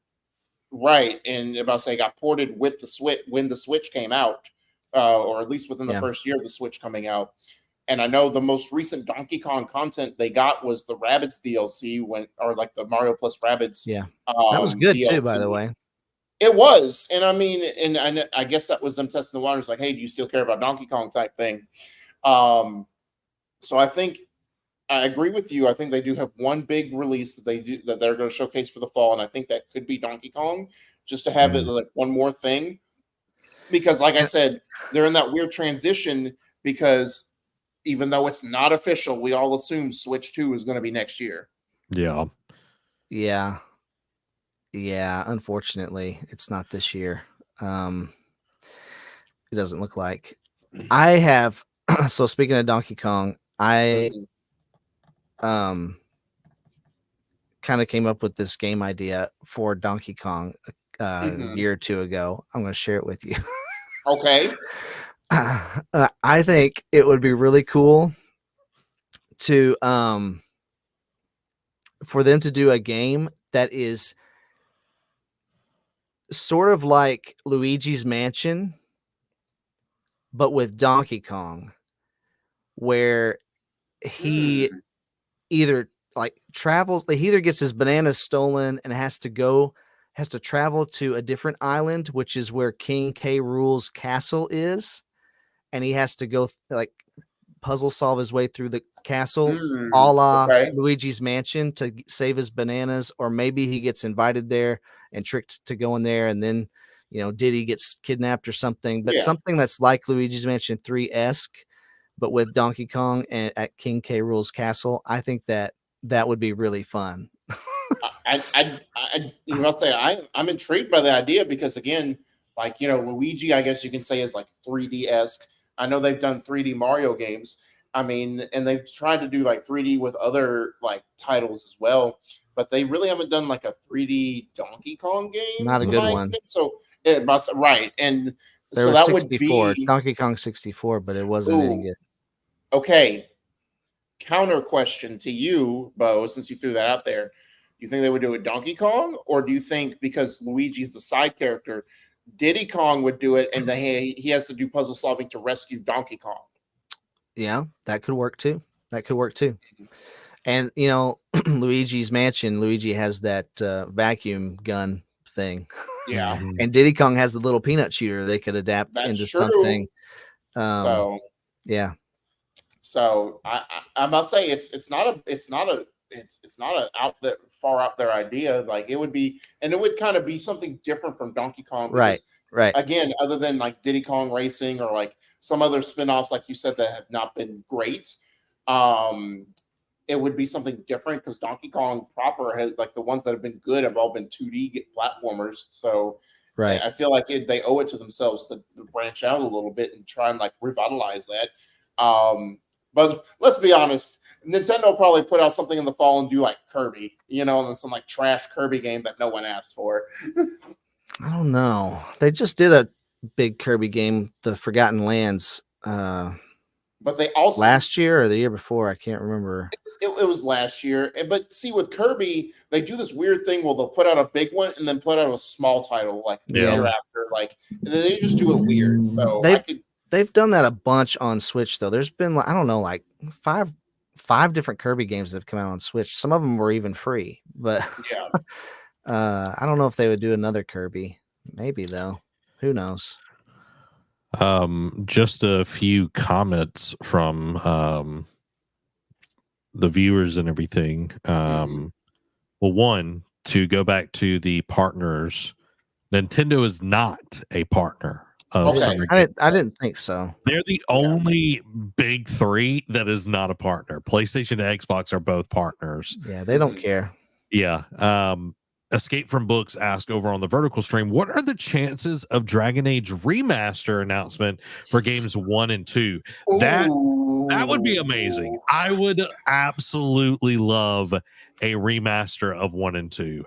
right, and about say got ported with the Switch when the Switch came out, or at least within the first year of the Switch coming out. And I know the most recent Donkey Kong content they got was the Rabbids DLC, or like the Mario plus Rabbids. Yeah, that was good DLC. Too, by the way. It was, and I mean, and I guess that was them testing the waters, like, hey, do you still care about Donkey Kong type thing? So I think I agree with you. I think they do have one big release that they're going to showcase for the fall, and I think that could be Donkey Kong, just to have it like one more thing, because like I said, they're in that weird transition because even though it's not official, we all assume Switch 2 is going to be next year. Yeah. Yeah. Yeah, unfortunately, it's not this year. It doesn't look like. I have so speaking of Donkey Kong, I kind of came up with this game idea for Donkey Kong a year or two ago. I'm going to share it with you. Okay. I think it would be really cool to for them to do a game that is sort of like Luigi's Mansion, but with Donkey Kong, where he either gets his bananas stolen and has to travel to a different island, which is where King K. Rool's castle is, and he has to go puzzle solve his way through the castle, a la Luigi's Mansion, to save his bananas, or maybe he gets invited there and tricked to go in there, and then Diddy gets kidnapped or something. But something that's like Luigi's Mansion 3-esque, but with Donkey Kong and at King K. Rool's castle. I think that would be really fun. You must say I'm intrigued by the idea because again, like Luigi, I guess you can say is like 3D-esque. I know they've done 3D Mario games. I mean, and they've tried to do like 3D with other like titles as well, but they really haven't done like a 3D Donkey Kong game. Not a good one. So it must and there so was that 64, would be Donkey Kong 64, but it wasn't any good. Okay. Counter question to you, Bo, since you threw that out there. You think they would do it Donkey Kong, or do you think because Luigi's the side character, Diddy Kong would do it, and he has to do puzzle solving to rescue Donkey Kong? Yeah, that could work too. And Luigi's Mansion, Luigi has that vacuum gun thing. Yeah. And Diddy Kong has the little peanut shooter they could adapt into something. Yeah. So I must say it's not a far out there idea. Like it would be, and it would kind of be something different from Donkey Kong. Because, right. Again, other than like Diddy Kong Racing or like some other spinoffs, like you said, that have not been great. It would be something different because Donkey Kong proper has like the ones that have been good have all been 2D platformers. So right. I feel like they owe it to themselves to branch out a little bit and try and like revitalize that. But let's be honest, Nintendo probably put out something in the fall and do like Kirby, and some like trash Kirby game that no one asked for. I don't know. They just did a big Kirby game, the Forgotten Lands. But they also last year or the year before, I can't remember. It was last year. But see, with Kirby, they do this weird thing where they'll put out a big one and then put out a small title like the year after. Like they just do it weird. So they've done that a bunch on Switch though. There's been I don't know, like five different Kirby games that have come out on Switch. Some of them were even free, but yeah. I don't know if they would do another Kirby. Maybe though. Who knows? Just a few comments from the viewers and everything. Well, one, to go back to the partners, Nintendo is not a partner of Summer Game Fest. I didn't think so. They're the only big three that is not a partner. PlayStation and Xbox are both partners. Yeah, they don't care. Yeah. Escape from Books asked over on the vertical stream, what are the chances of Dragon Age remaster announcement for games 1 and 2? That would be amazing. I would absolutely love a remaster of 1 and 2.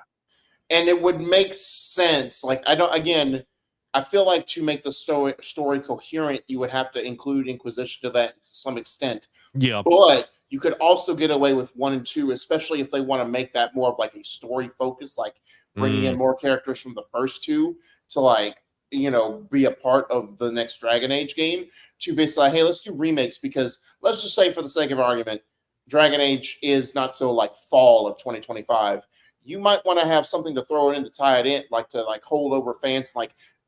And it would make sense. Like I feel like to make the story coherent, you would have to include Inquisition to that to some extent. Yeah. But you could also get away with 1 and 2, especially if they want to make that more of like a story focus, like bringing in more characters from the first two to like, be a part of the next Dragon Age game, to basically like, hey, let's do remakes, because let's just say for the sake of argument, Dragon Age is not till like fall of 2025. You might want to have something to throw it in to tie it in, like to like hold over fans,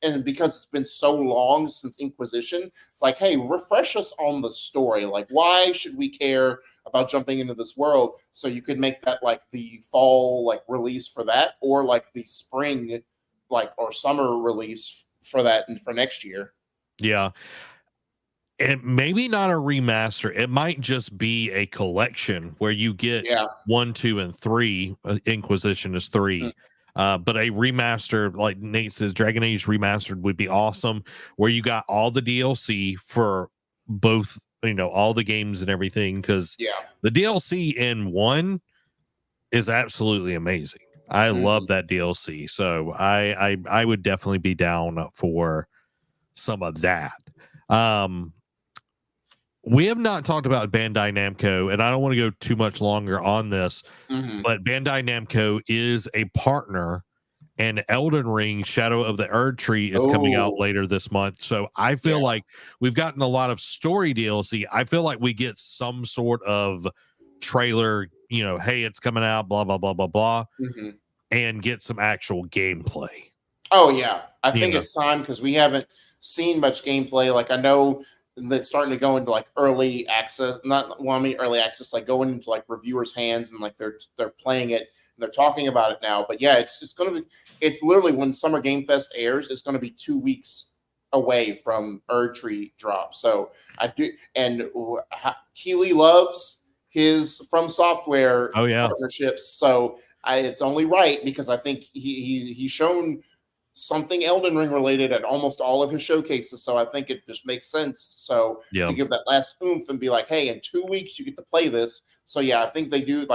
and because it's been so long since Inquisition, it's like, hey, refresh us on the story. Like, why should we care about jumping into this world? So you could make that like the fall like release for that, or like the spring like or summer release for that and for next year. Yeah. And maybe not a remaster. It might just be a collection where you get 1, 2, and 3. Inquisition is 3. But a remaster, like Nate says, Dragon Age Remastered would be awesome, where you got all the DLC for both, all the games and everything, because the DLC in 1 is absolutely amazing. I love that DLC. So I would definitely be down for some of that. We have not talked about Bandai Namco, and I don't want to go too much longer on this, but Bandai Namco is a partner, and Elden Ring Shadow of the Erdtree is coming out later this month. So I feel like we've gotten a lot of story DLC. I feel like we get some sort of trailer, hey, it's coming out, blah, blah, blah, blah, blah, and get some actual gameplay. Oh, yeah. I think it's time, because we haven't seen much gameplay. Like, I know that's starting to go into like early access, early access, like going into like reviewers' hands, and like they're playing it and they're talking about it now. But yeah, it's literally when Summer Game Fest airs, it's going to be 2 weeks away from Erdtree drop. So I do, and Keeley loves his From Software partnerships. So it's only right, because I think he's shown something Elden Ring related at almost all of his showcases. So I think it just makes sense. So to give that last oomph and be like, hey, in 2 weeks you get to play this. So yeah, I think they do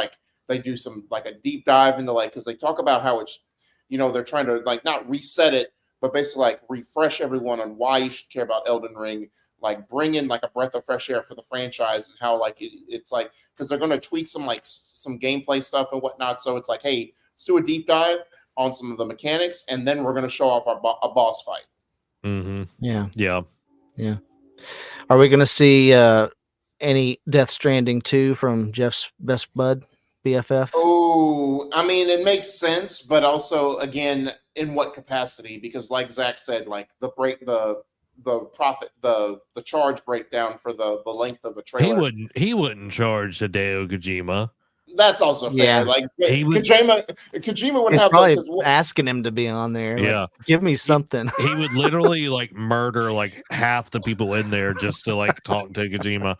some like a deep dive into like, because they talk about how it's, they're trying to like not reset it, but basically like refresh everyone on why you should care about Elden Ring. like bring in like a breath of fresh air for the franchise, and how like it's like, because they're going to tweak some like some gameplay stuff and whatnot. So it's like, hey, let's do a deep dive on some of the mechanics, and then we're going to show off a boss fight. Yeah. Are we going to see any Death Stranding 2 from Jeff's best bud, BFF? Oh, I mean, it makes sense, but also, again, in what capacity? Because like Zach said, like the charge breakdown for the length of a trailer. He wouldn't charge Hideo Kojima. That's also fair. Yeah. Like Kojima would He's have probably asking him to be on there. Yeah, like, give me something. He would literally like murder like half the people in there just to like talk to Kojima.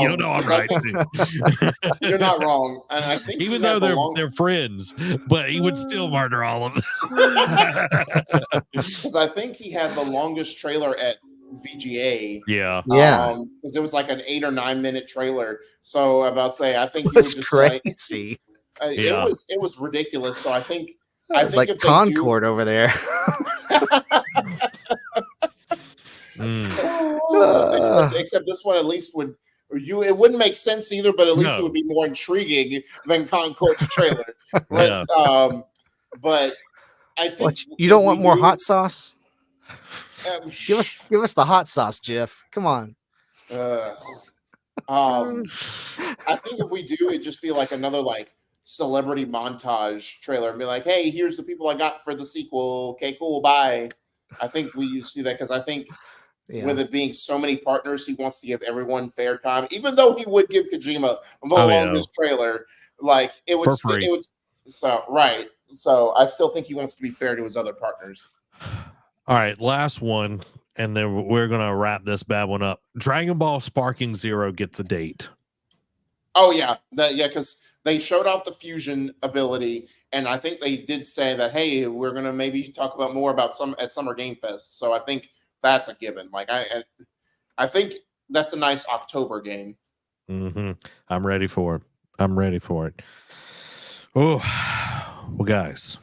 You know, I'm right. You're not wrong, and I think even though they're friends, but he would still murder all of them. Because I think he had the longest trailer at VGA. Yeah. Because it was like an 8 or 9 minute trailer. So I think it was crazy. It was ridiculous. So I think it's like Concord over there. Except this one at least it wouldn't make sense either, but at least it would be more intriguing than Concord's trailer. But I think you don't want more hot sauce. Give us the hot sauce, Jeff. Come on. I think if we do, it'd just be like another like celebrity montage trailer and be like, hey, here's the people I got for the sequel. Okay, cool, bye. I think we see that because I think with it being so many partners, he wants to give everyone fair time, even though he would give Kojima the longest trailer. Like it would for free. So I still think he wants to be fair to his other partners. All right, last one, and then we're going to wrap this bad one up. Dragon Ball Sparking Zero gets a date. Oh, yeah. Because they showed off the fusion ability, and I think they did say that, hey, we're going to maybe talk about more about at Summer Game Fest. So I think that's a given. Like, I think that's a nice October game. Mm-hmm. I'm ready for it. Oh, well, guys.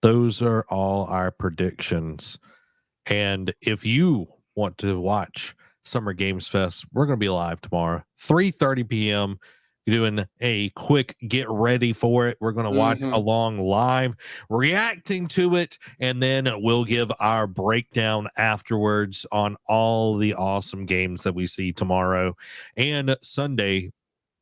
Those are all our predictions. And if you want to watch Summer Games Fest, we're going to be live tomorrow, 3:30 p.m. Doing a quick get ready for it. We're going to watch along live, reacting to it, and then we'll give our breakdown afterwards on all the awesome games that we see tomorrow. And Sunday,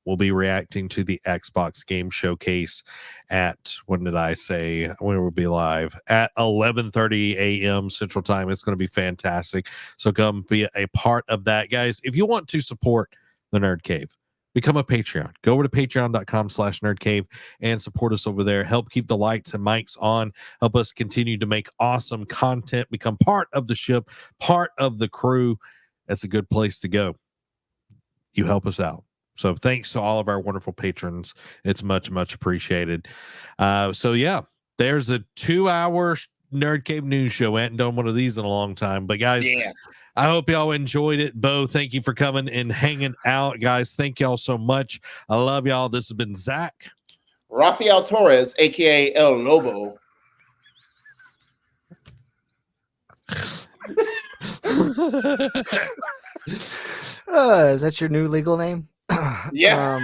we'll be reacting to the Xbox Game Showcase at, when did I say? We will be live at 11:30 a.m. Central Time. It's going to be fantastic. So come be a part of that, guys. If you want to support the Nerd Cave, become a Patreon. Go over to patreon.com/nerdcave and support us over there. Help keep the lights and mics on. Help us continue to make awesome content. Become part of the ship, part of the crew. That's a good place to go. You help us out. So thanks to all of our wonderful patrons. It's much, much appreciated. So yeah, there's a 2-hour Nerd Cave news show. I hadn't done one of these in a long time, but guys, I hope y'all enjoyed it. Bo, thank you for coming and hanging out, guys. Thank y'all so much. I love y'all. This has been Zach. Rafael Torres, aka El Lobo. Is that your new legal name? Yeah.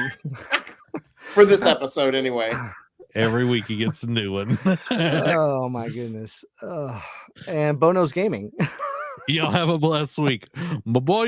For this episode, anyway. Every week he gets a new one. Oh my goodness. And Bono's Gaming. Y'all have a blessed week. Bye-bye.